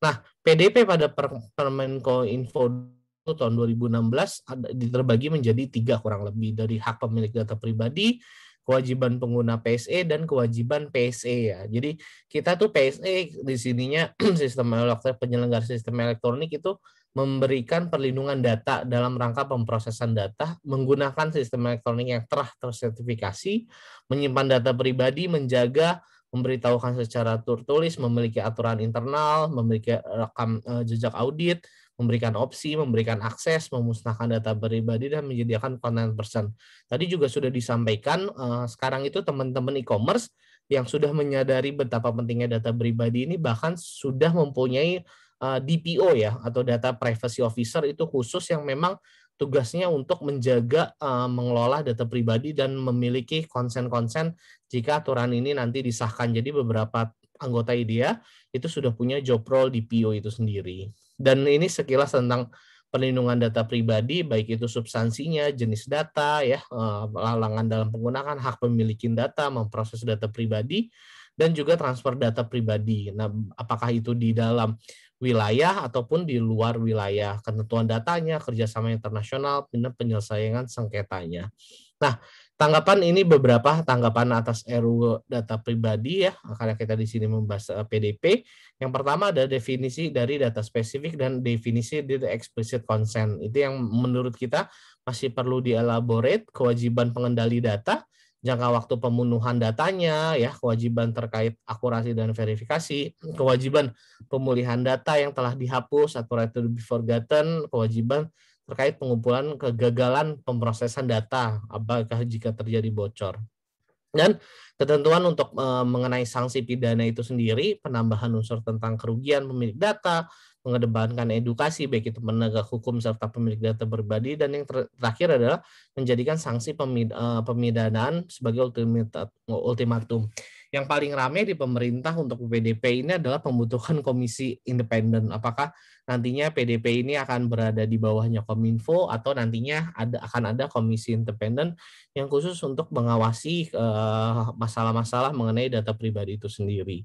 Nah, PDP pada Permenko Info tahun 2016 terbagi menjadi 3 kurang lebih, dari hak pemilik data pribadi, kewajiban pengguna PSE dan kewajiban PSE ya. Jadi kita tuh PSE di sininya sistem elektronik, penyelenggara sistem elektronik itu memberikan perlindungan data dalam rangka pemrosesan data menggunakan sistem elektronik yang telah tersertifikasi, menyimpan data pribadi, menjaga, memberitahukan secara tertulis, memiliki aturan internal, memiliki rekam jejak audit, memberikan opsi, memberikan akses, memusnahkan data pribadi, dan menyediakan content person. Tadi juga sudah disampaikan, sekarang itu teman-teman e-commerce yang sudah menyadari betapa pentingnya data pribadi ini bahkan sudah mempunyai DPO ya, atau data privacy officer itu khusus yang memang tugasnya untuk menjaga, mengelola data pribadi dan memiliki konsen-konsen jika aturan ini nanti disahkan. Jadi beberapa anggota IDEA itu sudah punya job role DPO itu sendiri. Dan ini sekilas tentang perlindungan data pribadi, baik itu substansinya, jenis data, ya, larangan dalam penggunaan, hak pemilikin data, memproses data pribadi, dan juga transfer data pribadi. Nah, apakah itu di dalam wilayah ataupun di luar wilayah, ketentuan datanya, kerjasama internasional, penyelesaian sengketanya. Nah, tanggapan ini beberapa tanggapan atas RUU data pribadi ya, karena kita di sini membahas PDP. Yang pertama ada definisi dari data spesifik dan definisi dari explicit consent. Itu yang menurut kita masih perlu dielaborate, kewajiban pengendali data, jangka waktu pemenuhan datanya, ya, kewajiban terkait akurasi dan verifikasi, kewajiban pemulihan data yang telah dihapus atau right to be forgotten, kewajiban terkait pengumpulan kegagalan pemrosesan data, apakah jika terjadi bocor. Dan ketentuan untuk mengenai sanksi pidana itu sendiri, penambahan unsur tentang kerugian pemilik data, mengedepankan edukasi baik itu penegak hukum serta pemilik data pribadi, dan yang terakhir adalah menjadikan sanksi pemidanaan sebagai ultimatum. Yang paling ramai di pemerintah untuk PDP ini adalah pembentukan komisi independen. Apakah nantinya PDP ini akan berada di bawahnya Kominfo atau nantinya akan ada komisi independen yang khusus untuk mengawasi masalah-masalah mengenai data pribadi itu sendiri.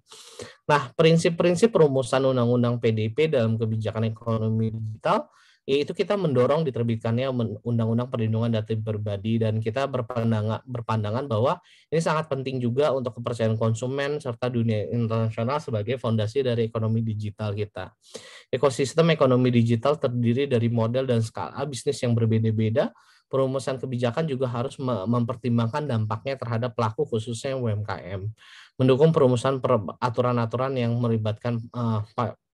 Nah, prinsip-prinsip perumusan undang-undang PDP dalam kebijakan ekonomi digital, yaitu kita mendorong diterbitkannya Undang-Undang Perlindungan Data Pribadi, dan kita berpandangan bahwa ini sangat penting juga untuk kepercayaan konsumen serta dunia internasional sebagai fondasi dari ekonomi digital kita. Ekosistem ekonomi digital terdiri dari model dan skala bisnis yang berbeda-beda. Perumusan kebijakan juga harus mempertimbangkan dampaknya terhadap pelaku khususnya UMKM. Mendukung perumusan aturan-aturan yang melibatkan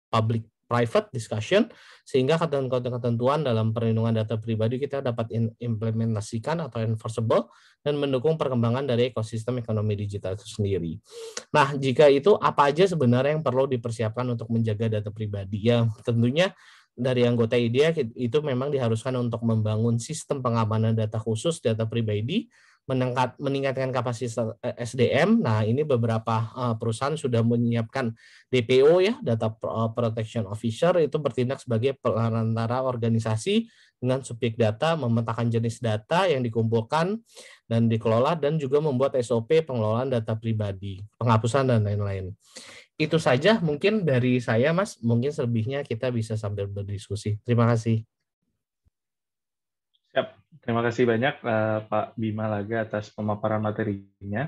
public private discussion sehingga ketentuan dalam perlindungan data pribadi kita dapat implementasikan atau enforceable dan mendukung perkembangan dari ekosistem ekonomi digital itu sendiri. Nah, jika itu apa aja sebenarnya yang perlu dipersiapkan untuk menjaga data pribadi? Ya, tentunya dari anggota IDEA itu memang diharuskan untuk membangun sistem pengamanan data khusus data pribadi, meningkatkan kapasitas SDM. Nah, ini beberapa perusahaan sudah menyiapkan DPO ya, Data Protection Officer, itu bertindak sebagai perantara organisasi dengan subjek data, memetakan jenis data yang dikumpulkan dan dikelola, dan juga membuat SOP pengelolaan data pribadi, penghapusan dan lain-lain. Itu saja mungkin dari saya, Mas. Mungkin selebihnya kita bisa sambil berdiskusi. Terima kasih. Siap. Terima kasih banyak Pak Bima Laga atas pemaparan materinya.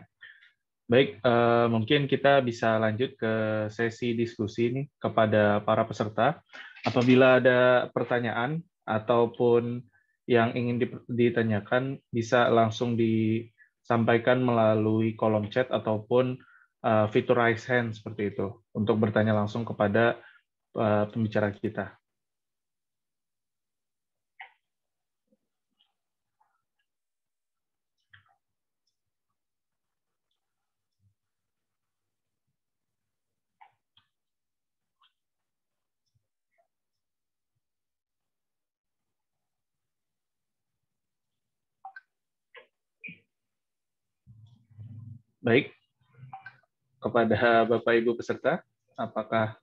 Baik, mungkin kita bisa lanjut ke sesi diskusi ini kepada para peserta. Apabila ada pertanyaan ataupun yang ingin ditanyakan, bisa langsung disampaikan melalui kolom chat ataupun fitur raise hand seperti itu untuk bertanya langsung kepada pembicara kita. Baik, kepada Bapak Ibu peserta, apakah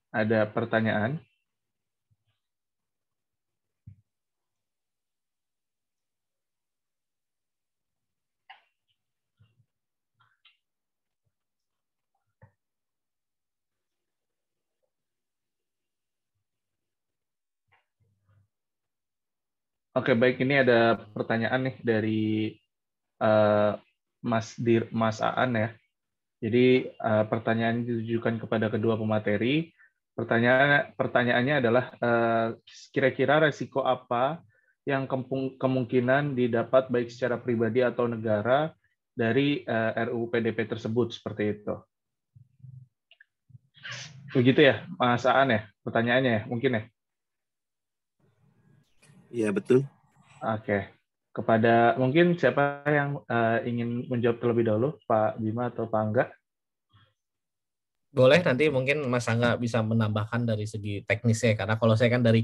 ada pertanyaan? Oke, baik. Ini ada pertanyaan nih dari eh, Mas Aan ya. Jadi pertanyaan ditujukan kepada kedua pemateri. Pertanyaannya adalah kira-kira resiko apa yang kemungkinan didapat baik secara pribadi atau negara dari RUU PDP tersebut seperti itu. Begitu ya, Mas Aan ya, pertanyaannya ya, mungkin ya. Iya, betul. Oke. Kepada mungkin siapa yang ingin menjawab terlebih dahulu, Pak Bima atau Pak Angga? Boleh, nanti mungkin Mas Angga bisa menambahkan dari segi teknisnya, karena kalau saya kan dari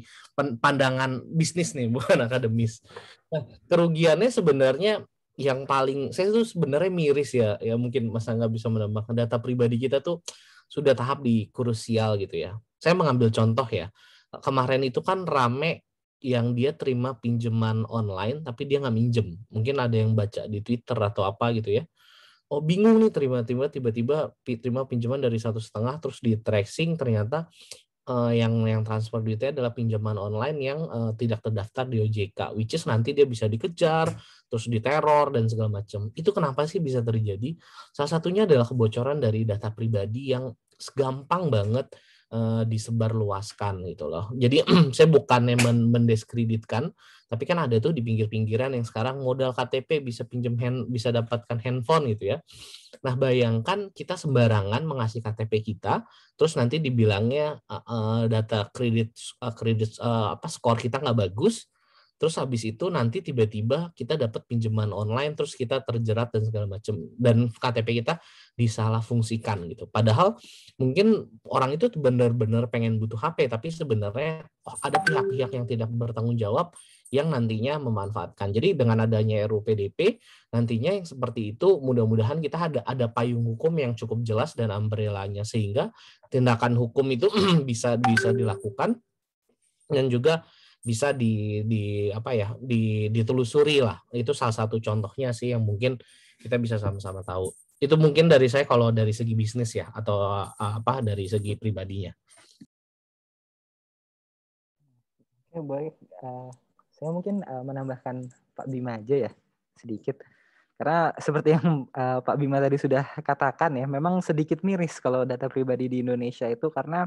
pandangan bisnis nih, bukan akademis. Nah, kerugiannya sebenarnya yang paling saya tuh sebenarnya miris ya mungkin Mas Angga bisa menambahkan, data pribadi kita tuh sudah tahap di krusial gitu ya. Saya mengambil contoh ya, kemarin itu kan rame yang dia terima pinjaman online tapi dia nggak minjem. Mungkin ada yang baca di Twitter atau apa gitu ya. Oh, bingung nih, tiba-tiba terima pinjaman dari 1,5, terus di tracing ternyata yang transfer duitnya adalah pinjaman online yang tidak terdaftar di OJK, which is nanti dia bisa dikejar, terus diteror dan segala macam. Itu kenapa sih bisa terjadi? Salah satunya adalah kebocoran dari data pribadi yang gampang banget disebarluaskan gitu loh. Jadi saya bukannya mendiskreditkan, tapi kan ada tuh di pinggir-pinggiran yang sekarang modal KTP bisa bisa dapatkan handphone gitu ya. Nah, bayangkan kita sembarangan mengasih KTP kita, terus nanti dibilangnya data kredit skor kita nggak bagus, terus habis itu nanti tiba-tiba kita dapat pinjaman online, terus kita terjerat dan segala macam, dan KTP kita disalah fungsikan gitu. Padahal mungkin orang itu benar-benar pengen butuh HP, tapi sebenarnya ada pihak-pihak yang tidak bertanggung jawab yang nantinya memanfaatkan. Jadi dengan adanya RUU PDP nantinya yang seperti itu, mudah-mudahan kita ada payung hukum yang cukup jelas dan umbrella-nya, sehingga tindakan hukum itu bisa dilakukan dan juga bisa ditelusuri lah. Itu salah satu contohnya sih yang mungkin kita bisa sama-sama tahu. Itu mungkin dari saya kalau dari segi bisnis ya, atau dari segi pribadinya. Oke, baik. Saya mungkin menambahkan Pak Bima aja ya sedikit. Karena seperti yang Pak Bima tadi sudah katakan ya, memang sedikit miris kalau data pribadi di Indonesia itu, karena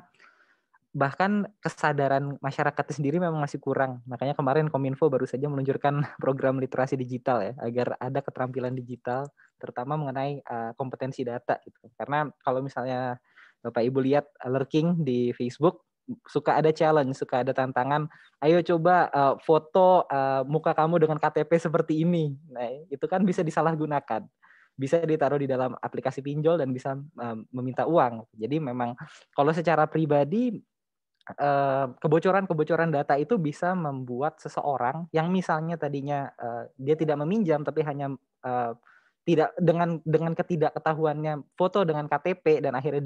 bahkan kesadaran masyarakat sendiri memang masih kurang. Makanya kemarin Kominfo baru saja meluncurkan program literasi digital ya, agar ada keterampilan digital, terutama mengenai kompetensi data gitu. Karena kalau misalnya Bapak Ibu lihat lurking di Facebook, suka ada challenge, suka ada tantangan, ayo coba foto muka kamu dengan KTP seperti ini. Nah, itu kan bisa disalahgunakan. Bisa ditaruh di dalam aplikasi pinjol dan bisa meminta uang. Jadi memang kalau secara pribadi, kebocoran data itu bisa membuat seseorang yang misalnya tadinya dia tidak meminjam tapi hanya tidak dengan ketidakketahuannya foto dengan KTP dan akhirnya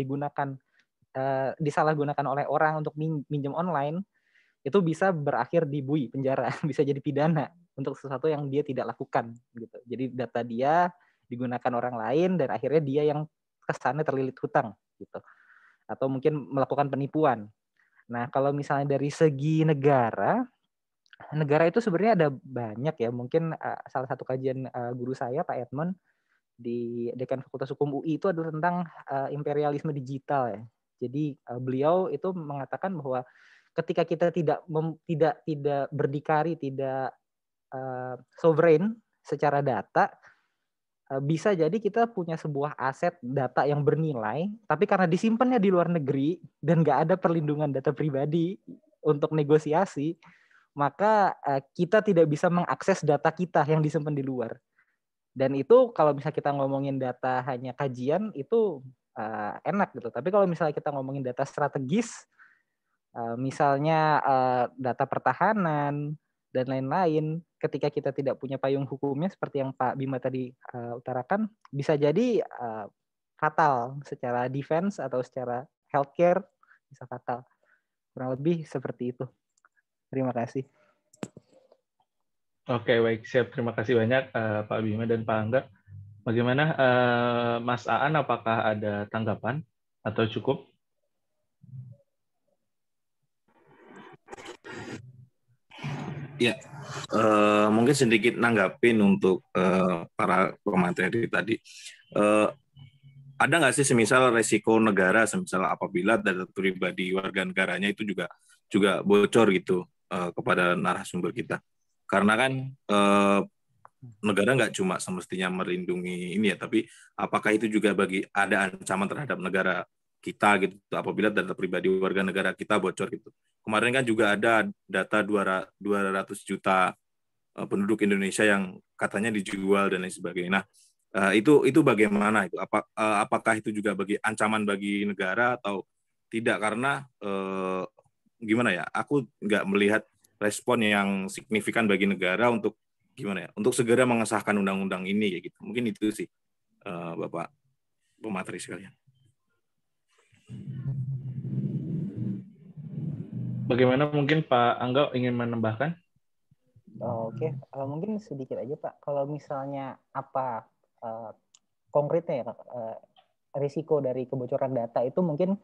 disalahgunakan oleh orang untuk minjem online, itu bisa berakhir di bui penjara, bisa jadi pidana untuk sesuatu yang dia tidak lakukan gitu. Jadi data dia digunakan orang lain dan akhirnya dia yang kesannya terlilit hutang gitu, atau mungkin melakukan penipuan. Nah, kalau misalnya dari segi negara itu sebenarnya ada banyak ya. Mungkin salah satu kajian guru saya, Pak Edmond, di Dekan Fakultas Hukum UI itu adalah tentang imperialisme digital ya. Jadi beliau itu mengatakan bahwa ketika kita tidak berdikari, tidak sovereign secara data, bisa jadi kita punya sebuah aset data yang bernilai, tapi karena disimpannya di luar negeri dan nggak ada perlindungan data pribadi untuk negosiasi, maka kita tidak bisa mengakses data kita yang disimpan di luar. Dan itu kalau misalnya kita ngomongin data hanya kajian, itu enak gitu. Tapi kalau misalnya kita ngomongin data strategis, misalnya data pertahanan, dan lain-lain, ketika kita tidak punya payung hukumnya seperti yang Pak Bima tadi utarakan, bisa jadi fatal secara defense atau secara healthcare, bisa fatal. Kurang lebih seperti itu. Terima kasih. Oke, baik. Siap. Terima kasih banyak Pak Bima dan Pak Angga. Bagaimana Mas Aan, apakah ada tanggapan atau cukup? Ya, mungkin sedikit nanggapin untuk para pemateri tadi. Ada nggak sih semisal resiko negara, semisal apabila data pribadi warga negaranya itu juga bocor gitu kepada narasumber kita? Karena kan negara nggak cuma semestinya melindungi ini ya, tapi apakah itu juga ada ancaman terhadap negara kita gitu apabila data pribadi warga negara kita bocor gitu. Kemarin kan juga ada data 200 juta penduduk Indonesia yang katanya dijual dan lain sebagainya. Nah, itu bagaimana itu? Apakah itu juga ancaman bagi negara atau tidak? Karena gimana ya? Aku nggak melihat respon yang signifikan bagi negara untuk gimana ya? Untuk segera mengesahkan undang-undang ini ya gitu. Mungkin itu sih, Bapak pemateri sekalian. Bagaimana mungkin Pak Angga ingin menambahkan? Oke, mungkin sedikit aja Pak. Kalau misalnya apa konkretnya ya, risiko dari kebocoran data itu mungkin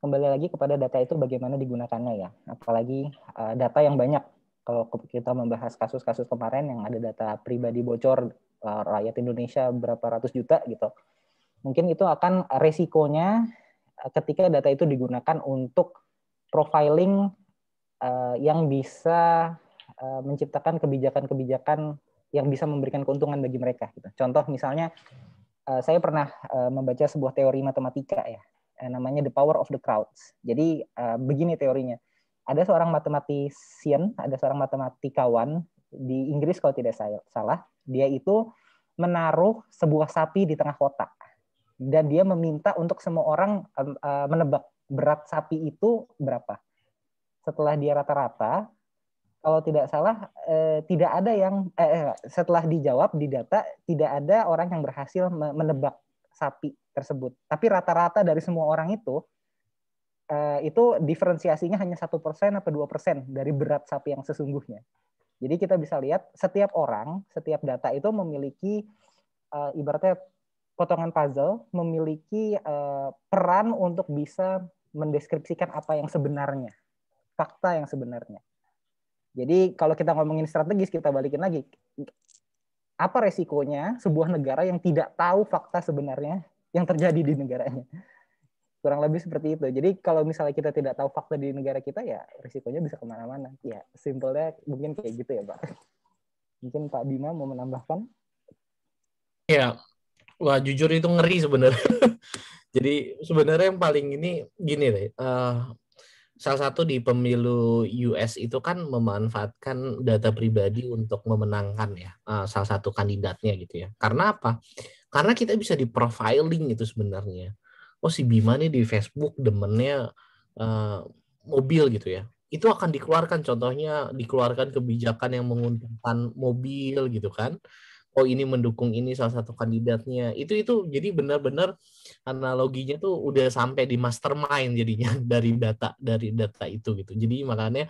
kembali lagi kepada data itu bagaimana digunakannya ya. Apalagi data yang banyak. Kalau kita membahas kasus-kasus kemarin yang ada data pribadi bocor rakyat Indonesia berapa ratus juta gitu. Mungkin itu akan resikonya ketika data itu digunakan untuk profiling yang bisa menciptakan kebijakan-kebijakan yang bisa memberikan keuntungan bagi mereka. Gitu. Contoh misalnya, saya pernah membaca sebuah teori matematika ya, namanya The Power of the Crowds. Jadi begini teorinya, ada seorang matematisian, ada seorang matematikawan di Inggris kalau tidak salah, dia itu menaruh sebuah sapi di tengah kota dan dia meminta untuk semua orang menebak berat sapi itu berapa. Setelah dia rata-rata, kalau tidak salah tidak ada yang setelah dijawab di data tidak ada orang yang berhasil menebak sapi tersebut. Tapi rata-rata dari semua orang itu diferensiasinya hanya 1% atau 2% dari berat sapi yang sesungguhnya. Jadi kita bisa lihat setiap orang, setiap data itu memiliki ibaratnya potongan puzzle, memiliki peran untuk bisa mendeskripsikan apa yang sebenarnya, fakta yang sebenarnya. Jadi kalau kita ngomongin strategis, kita balikin lagi. Apa resikonya sebuah negara yang tidak tahu fakta sebenarnya yang terjadi di negaranya? Kurang lebih seperti itu. Jadi kalau misalnya kita tidak tahu fakta di negara kita, ya resikonya bisa kemana-mana. Ya, simpelnya mungkin kayak gitu ya, Pak. Mungkin Pak Bima mau menambahkan? Ya, wah jujur itu ngeri sebenarnya. Jadi sebenarnya yang paling ini gini deh. Salah satu di pemilu US itu kan memanfaatkan data pribadi untuk memenangkan ya salah satu kandidatnya gitu ya. Karena apa? Karena kita bisa di profiling itu sebenarnya. Oh si Bima nih di Facebook demennya mobil gitu ya. Itu akan dikeluarkan contohnya dikeluarkan kebijakan yang menguntungkan mobil gitu kan. Oh ini mendukung ini salah satu kandidatnya. Itu jadi benar-benar analoginya tuh udah sampai di mastermind jadinya dari data itu gitu. Jadi makanya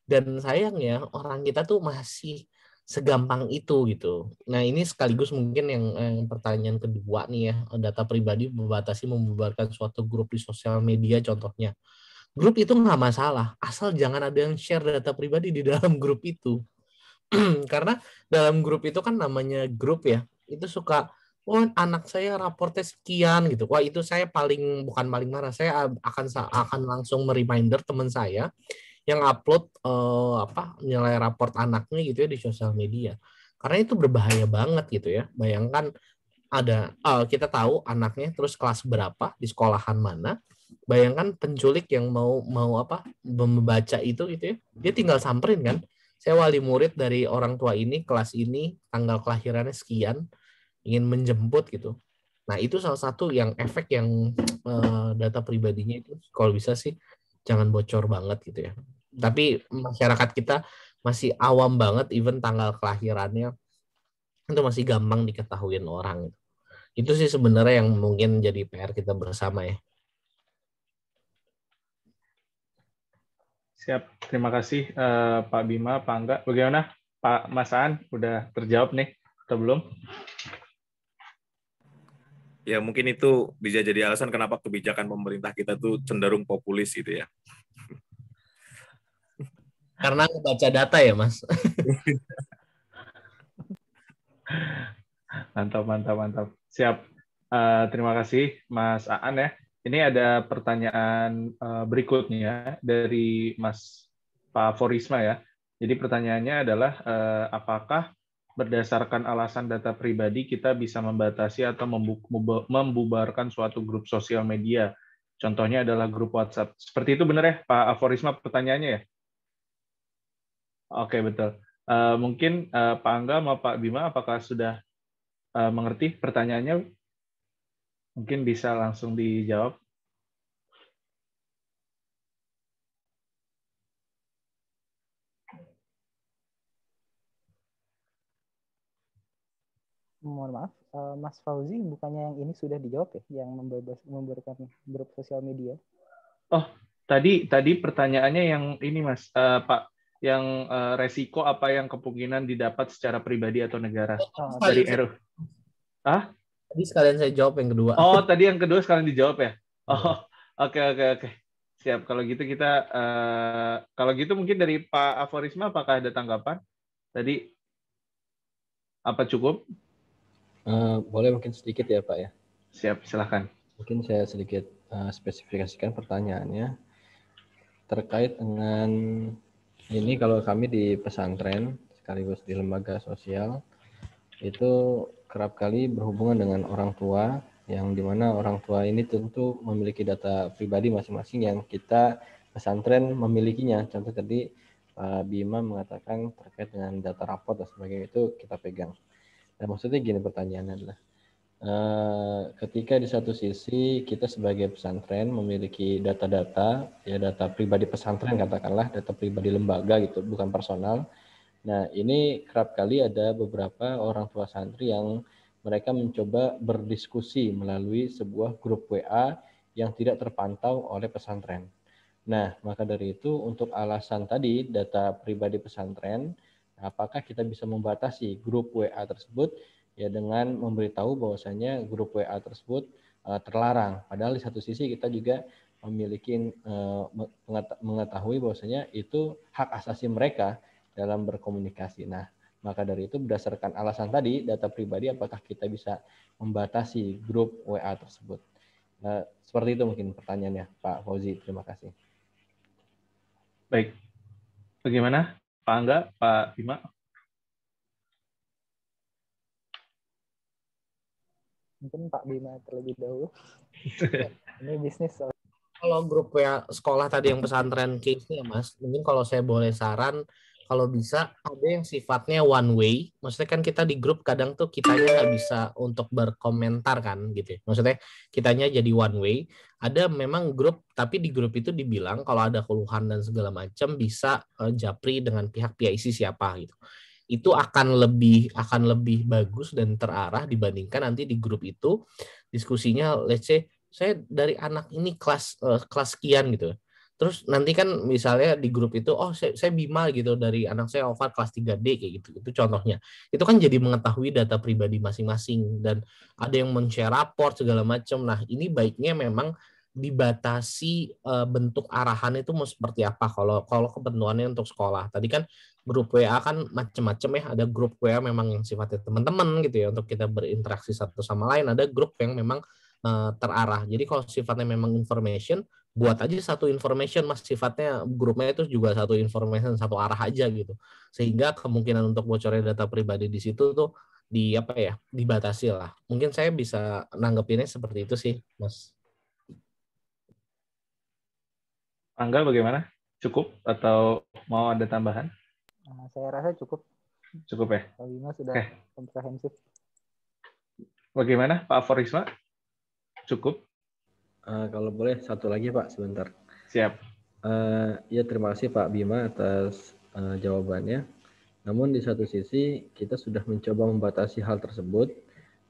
dan sayangnya orang kita tuh masih segampang itu gitu. Nah ini sekaligus mungkin yang pertanyaan kedua nih ya, data pribadi membatasi membubarkan suatu grup di sosial media contohnya. Grup itu nggak masalah, asal jangan ada yang share data pribadi di dalam grup itu. Karena dalam grup itu kan namanya grup ya, itu suka wah anak saya raportnya sekian gitu. Wah itu saya bukan paling marah, saya akan langsung mereminder teman saya yang upload nilai raport anaknya gitu ya di sosial media. Karena itu berbahaya banget gitu ya. Bayangkan ada kita tahu anaknya terus kelas berapa di sekolahan mana. Bayangkan penculik yang mau membaca itu gitu ya. Dia tinggal samperin kan. Saya wali murid dari orang tua ini, kelas ini, tanggal kelahirannya sekian, ingin menjemput gitu. Nah, itu salah satu yang efek yang data pribadinya itu kalau bisa sih jangan bocor banget gitu ya. Tapi masyarakat kita masih awam banget, even tanggal kelahirannya itu masih gampang diketahuin orang. Itu sih sebenarnya yang mungkin jadi PR kita bersama ya. Siap, terima kasih Pak Bima, Pak Angga. Bagaimana Pak Mas Aan? Udah terjawab nih atau belum? Ya mungkin itu bisa jadi alasan kenapa kebijakan pemerintah kita tuh cenderung populis gitu ya. Karena ngebaca data ya, Mas. Mantap. Siap. Terima kasih, Mas Aan ya. Ini ada pertanyaan berikutnya dari Mas Pak Forisma ya. Jadi pertanyaannya adalah apakah berdasarkan alasan data pribadi kita bisa membatasi atau membubarkan suatu grup sosial media? Contohnya adalah grup WhatsApp. Seperti itu benar ya, Pak Aforisma pertanyaannya ya? Oke, betul. Mungkin Pak Angga sama Pak Bima apakah sudah mengerti pertanyaannya? Mungkin bisa langsung dijawab. Mohon maaf, Mas Fauzi, bukannya yang ini sudah dijawab ya, yang memberikan grup sosial media? Oh, tadi pertanyaannya yang ini Mas, Pak, yang resiko apa yang kemungkinan didapat secara pribadi atau negara dari RU? Tadi sekalian saya jawab yang kedua. Oh, tadi yang kedua sekalian dijawab ya? Oh, oke. Siap. Kalau gitu kita, kalau gitu mungkin dari Pak Aforisma, apakah ada tanggapan? Tadi apa cukup? Boleh mungkin sedikit ya Pak ya. Siap, silakan. Mungkin saya sedikit spesifikasikan pertanyaannya terkait dengan ini. Kalau kami di pesantren sekaligus di lembaga sosial itu kerap kali berhubungan dengan orang tua, yang dimana orang tua ini tentu memiliki data pribadi masing-masing yang kita pesantren memilikinya. Contoh tadi Pak Bima mengatakan terkait dengan data raport dan sebagainya, itu kita pegang. Nah, maksudnya gini, pertanyaannya adalah ketika di satu sisi kita sebagai pesantren memiliki data-data, ya data pribadi pesantren katakanlah, data pribadi lembaga gitu, bukan personal. Nah, ini kerap kali ada beberapa orang tua santri yang mereka mencoba berdiskusi melalui sebuah grup WA yang tidak terpantau oleh pesantren. Nah, maka dari itu untuk alasan tadi data pribadi pesantren, apakah kita bisa membatasi grup WA tersebut ya dengan memberitahu bahwasanya grup WA tersebut terlarang. Padahal di satu sisi kita juga memiliki mengetahui bahwasanya itu hak asasi mereka dalam berkomunikasi. Nah, maka dari itu berdasarkan alasan tadi data pribadi, apakah kita bisa membatasi grup WA tersebut? Seperti itu mungkin pertanyaannya Pak Fauzi. Terima kasih. Baik. Bagaimana Pak Angga, Pak Bima? Mungkin Pak Bima terlebih dahulu. Ini bisnis. Kalau grup WA sekolah tadi yang pesantren case-nya Mas, mungkin kalau saya boleh saran, kalau bisa ada yang sifatnya one way. Maksudnya kan kita di grup kadang tuh kitanya nggak bisa untuk berkomentar kan gitu ya. Maksudnya kitanya jadi one way. Ada memang grup, tapi di grup itu dibilang kalau ada keluhan dan segala macam bisa japri dengan pihak PIC siapa gitu. Itu akan lebih bagus dan terarah dibandingkan nanti di grup itu diskusinya let's say saya dari anak ini kelas sekian gitu. Terus nanti kan misalnya di grup itu, oh saya Bima gitu, dari anak saya Ovar kelas 3D kayak gitu. Itu contohnya. Itu kan jadi mengetahui data pribadi masing-masing dan ada yang men-share raport segala macam. Nah, ini baiknya memang dibatasi bentuk arahan itu mau seperti apa kalau ketentuannya untuk sekolah. Tadi kan grup WA kan macam-macam ya. Ada grup WA memang yang sifatnya teman-teman gitu ya untuk kita berinteraksi satu sama lain. Ada grup yang memang terarah. Jadi kalau sifatnya memang information, buat aja satu information Mas, sifatnya grupnya itu juga satu information, satu arah aja gitu. Sehingga kemungkinan untuk bocornya data pribadi di situ tuh dibatasi lah. Mungkin saya bisa nanggepinnya seperti itu sih, Mas. Angga bagaimana? Cukup atau mau ada tambahan? Saya rasa cukup. Cukup ya? Pak Bima sudah komprehensif. Bagaimana Pak Forisma? Cukup? Kalau boleh satu lagi Pak, sebentar. Siap. Ya, terima kasih Pak Bima atas jawabannya. Namun di satu sisi kita sudah mencoba membatasi hal tersebut,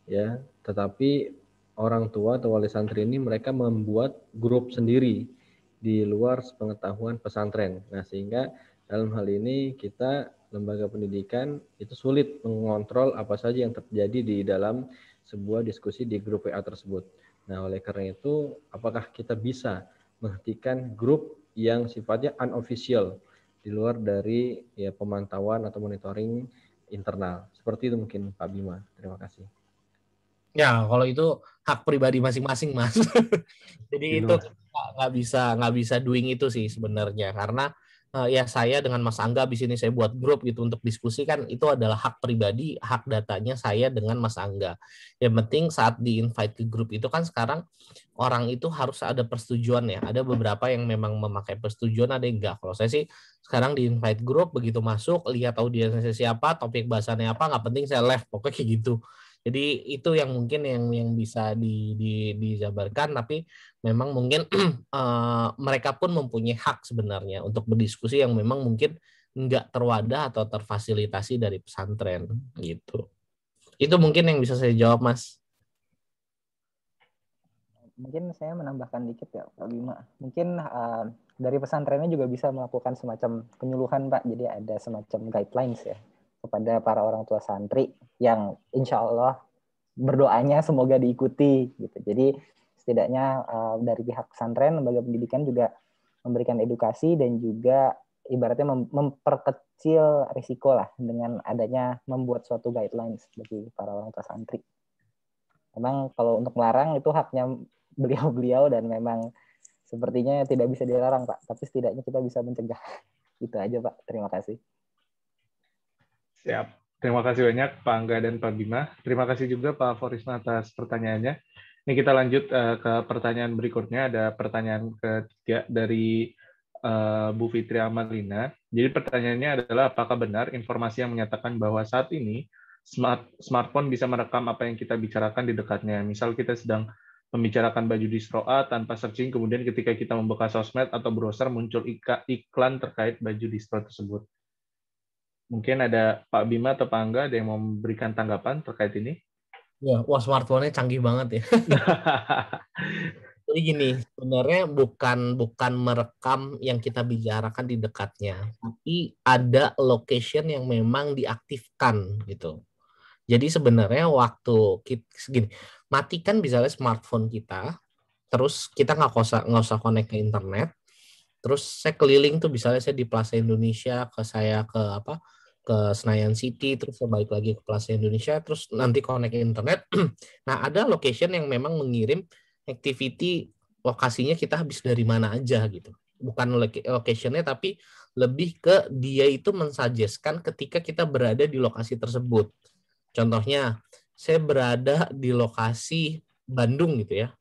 ya. Tetapi orang tua atau wali santri ini mereka membuat grup sendiri di luar pengetahuan pesantren. Nah, sehingga dalam hal ini kita lembaga pendidikan itu sulit mengontrol apa saja yang terjadi di dalam sebuah diskusi di grup WA tersebut. Nah, oleh karena itu, apakah kita bisa menghentikan grup yang sifatnya unofficial di luar dari ya pemantauan atau monitoring internal. Seperti itu mungkin Pak Bima. Terima kasih. Ya, kalau itu hak pribadi masing-masing, Mas. Jadi Di itu luar. nggak bisa doing itu sih sebenarnya, karena ya saya dengan Mas Angga di sini saya buat grup gitu untuk diskusi, kan itu adalah hak pribadi, hak datanya saya dengan Mas Angga. Yang penting saat di invite ke grup itu kan sekarang orang itu harus ada persetujuan ya. Ada beberapa yang memang memakai persetujuan, ada yang enggak. Kalau saya sih sekarang di invite grup, begitu masuk lihat audiensnya siapa, topik bahasannya apa, nggak penting saya left, pokoknya kayak gitu. Jadi itu yang mungkin yang bisa dijabarkan, tapi memang mungkin mereka pun mempunyai hak sebenarnya untuk berdiskusi yang memang mungkin nggak terwadah atau terfasilitasi dari pesantren gitu. Itu mungkin yang bisa saya jawab, Mas. Mungkin saya menambahkan dikit ya Pak Bima. Mungkin dari pesantrennya juga bisa melakukan semacam penyuluhan Pak. Jadi ada semacam guidelines ya kepada para orang tua santri yang insya Allah berdoanya semoga diikuti gitu. Jadi setidaknya dari pihak pesantren, lembaga pendidikan juga memberikan edukasi dan juga ibaratnya memperkecil risiko lah dengan adanya membuat suatu guidelines bagi para orang tua santri. Memang kalau untuk melarang itu haknya beliau-beliau dan memang sepertinya tidak bisa dilarang Pak, tapi setidaknya kita bisa mencegah. Itu aja Pak, terima kasih. Siap. Terima kasih banyak Pak Angga dan Pak Bima. Terima kasih juga Pak Forisma atas pertanyaannya. Ini kita lanjut ke pertanyaan berikutnya. Ada pertanyaan ketiga dari Bu Fitri Amalina. Jadi pertanyaannya adalah apakah benar informasi yang menyatakan bahwa saat ini smartphone bisa merekam apa yang kita bicarakan di dekatnya. Misal kita sedang membicarakan baju distro A tanpa searching, kemudian ketika kita membuka sosmed atau browser muncul iklan terkait baju distro tersebut. Mungkin ada Pak Bima atau Pak Angga ada yang mau memberikan tanggapan terkait ini? Ya, wah smartphone-nya canggih banget ya. Jadi gini, sebenarnya bukan merekam yang kita bicarakan di dekatnya, tapi ada location yang memang diaktifkan gitu. Jadi sebenarnya waktu kita segini, matikan misalnya smartphone kita, terus kita nggak usah connect ke internet, terus saya keliling tuh misalnya saya di Plaza Indonesia, ke Senayan City, terus saya balik lagi ke Plaza Indonesia, terus nanti connect ke internet. Nah ada location yang memang mengirim activity lokasinya kita habis dari mana aja gitu. Bukan locationnya tapi lebih ke dia itu mensuggestkan ketika kita berada di lokasi tersebut. Contohnya, saya berada di lokasi Bandung gitu ya.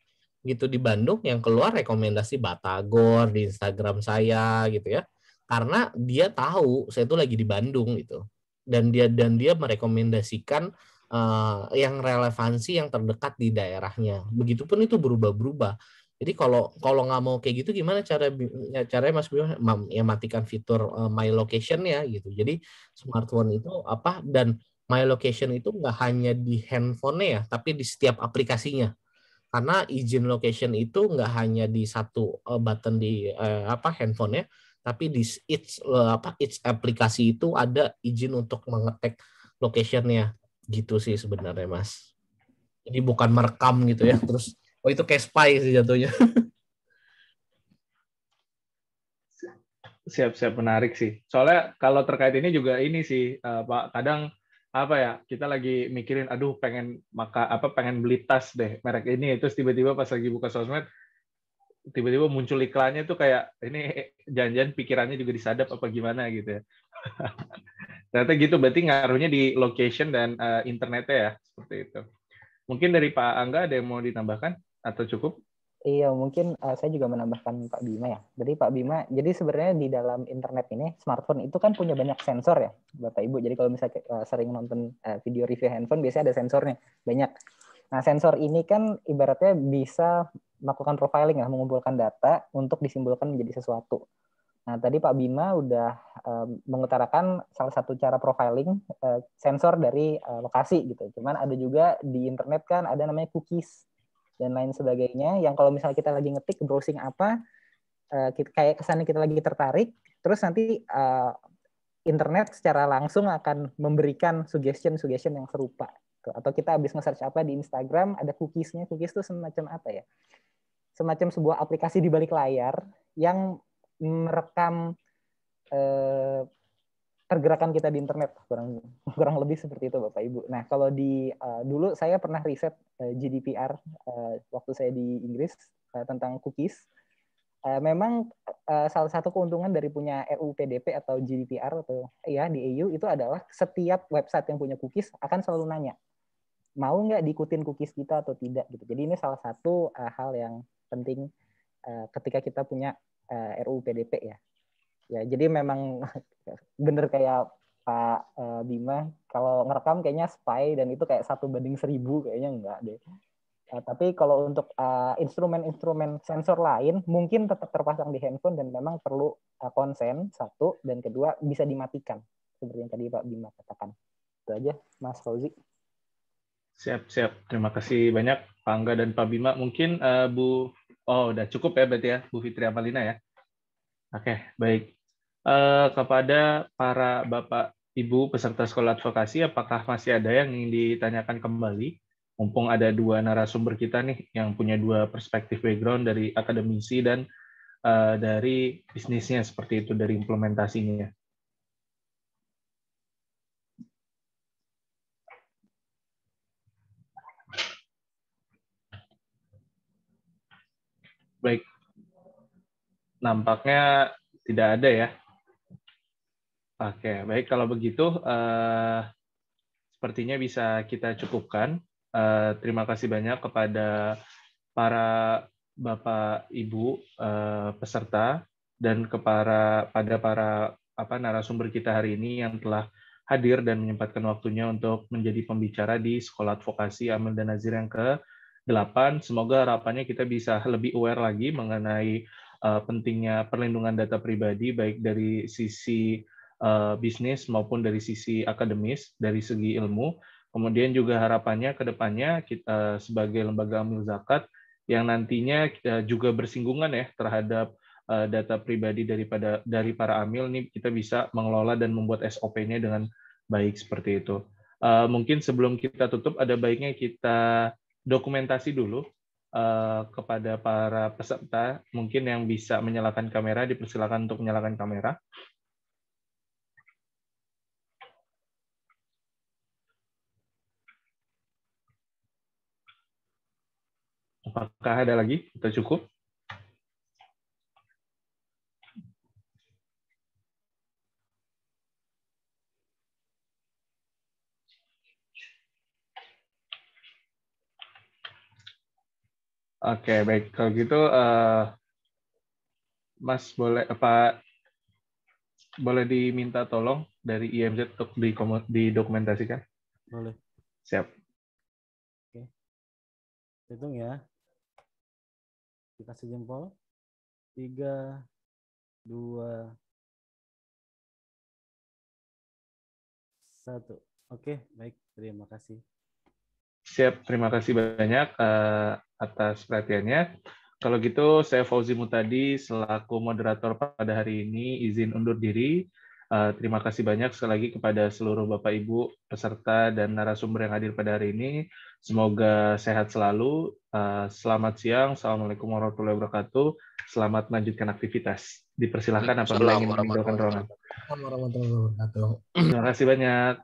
Gitu di Bandung yang keluar rekomendasi Batagor di Instagram saya gitu ya. Karena dia tahu saya itu lagi di Bandung gitu. Dan dia merekomendasikan yang relevansi yang terdekat di daerahnya. Begitupun itu berubah-berubah. Jadi kalau nggak mau kayak gitu gimana caranya Mas Bimo ya matikan fitur my location ya gitu. Jadi smartphone itu apa dan my location itu nggak hanya di handphone ya, tapi di setiap aplikasinya. Karena izin location itu nggak hanya di satu button di handphone-nya, tapi di each aplikasi itu ada izin untuk mengetek location-nya. Gitu sih sebenarnya, Mas. Jadi bukan merekam gitu ya. Terus itu kayak spy sih jatuhnya. Siap-siap, menarik sih. Soalnya kalau terkait ini juga ini sih Pak, kadang apa ya, kita lagi mikirin aduh pengen beli tas deh merek ini, terus tiba-tiba pas lagi buka sosmed tiba-tiba muncul iklannya tuh kayak ini jangan-jangan pikirannya juga disadap apa gimana gitu ya. Ternyata gitu, berarti ngaruhnya di location dan internetnya ya, seperti itu. Mungkin dari Pak Angga ada yang mau ditambahkan atau cukup? Iya, mungkin saya juga menambahkan Pak Bima ya. Jadi Pak Bima, jadi sebenarnya di dalam internet ini, smartphone itu kan punya banyak sensor ya, Bapak Ibu. Jadi kalau misalnya sering nonton video review handphone, biasanya ada sensornya, banyak. Nah, sensor ini kan ibaratnya bisa melakukan profiling ya, mengumpulkan data untuk disimpulkan menjadi sesuatu. Nah, tadi Pak Bima udah mengutarakan salah satu cara profiling sensor dari lokasi gitu. Cuman ada juga di internet kan ada namanya cookies dan lain sebagainya yang kalau misalnya kita lagi ngetik browsing apa kayak kesannya kita lagi tertarik, terus nanti internet secara langsung akan memberikan suggestion yang serupa atau kita habis nge-search apa di Instagram ada cookies-nya. Cookies itu semacam apa ya, semacam sebuah aplikasi di balik layar yang merekam pergerakan kita di internet, kurang lebih seperti itu Bapak Ibu. Nah, kalau dulu saya pernah riset GDPR waktu saya di Inggris tentang cookies. Memang salah satu keuntungan dari punya RUU PDP atau GDPR atau ya di EU itu adalah setiap website yang punya cookies akan selalu nanya mau nggak diikutin cookies kita atau tidak gitu. Jadi ini salah satu hal yang penting ketika kita punya RUU PDP ya. Ya, jadi memang bener kayak Pak Bima, kalau ngerekam kayaknya spy dan itu kayak 1:1000 kayaknya enggak deh. Tapi kalau untuk instrumen-instrumen sensor lain mungkin tetap terpasang di handphone dan memang perlu konsen satu, dan kedua bisa dimatikan seperti yang tadi Pak Bima katakan. Itu aja Mas Fauzi. Siap. Terima kasih banyak Pak Angga dan Pak Bima. Mungkin udah cukup ya berarti ya Bu Fitri Amalina ya. Oke, baik. Kepada para Bapak Ibu peserta sekolah advokasi, apakah masih ada yang ingin ditanyakan kembali? Mumpung ada dua narasumber kita nih yang punya dua perspektif background dari akademisi dan dari bisnisnya seperti itu, dari implementasinya. Baik, nampaknya tidak ada ya. Oke, baik kalau begitu sepertinya bisa kita cukupkan. Terima kasih banyak kepada para Bapak Ibu peserta dan pada para narasumber kita hari ini yang telah hadir dan menyempatkan waktunya untuk menjadi pembicara di Sekolah Advokasi Amil dan Nazir yang ke-8. Semoga harapannya kita bisa lebih aware lagi mengenai pentingnya perlindungan data pribadi baik dari sisi bisnis maupun dari sisi akademis, dari segi ilmu. Kemudian juga harapannya ke depannya kita sebagai lembaga amil zakat yang nantinya juga bersinggungan ya terhadap data pribadi dari para amil ini kita bisa mengelola dan membuat SOP-nya dengan baik seperti itu. Mungkin sebelum kita tutup ada baiknya kita dokumentasi dulu kepada para peserta. Mungkin yang bisa menyalakan kamera dipersilakan untuk menyalakan kamera. Apakah ada lagi? Kita cukup? Oke, baik. Kalau gitu, Mas boleh diminta tolong dari IMZ untuk didokumentasikan? Boleh. Siap. Oke. Hitung ya. Dikasih jempol. 3, 2, 1. Oke, baik. Terima kasih. Siap, terima kasih banyak atas perhatiannya. Kalau gitu, saya Fauzi Mutadi, selaku moderator pada hari ini, izin undur diri. Terima kasih banyak sekali lagi kepada seluruh Bapak Ibu peserta dan narasumber yang hadir pada hari ini. Semoga sehat selalu. Selamat siang. Assalamualaikum warahmatullahi wabarakatuh. Selamat melanjutkan aktivitas. Dipersilakan apabila ingin meninggalkan ruangan. Warahmatullahi wabarakatuh. Terima kasih banyak.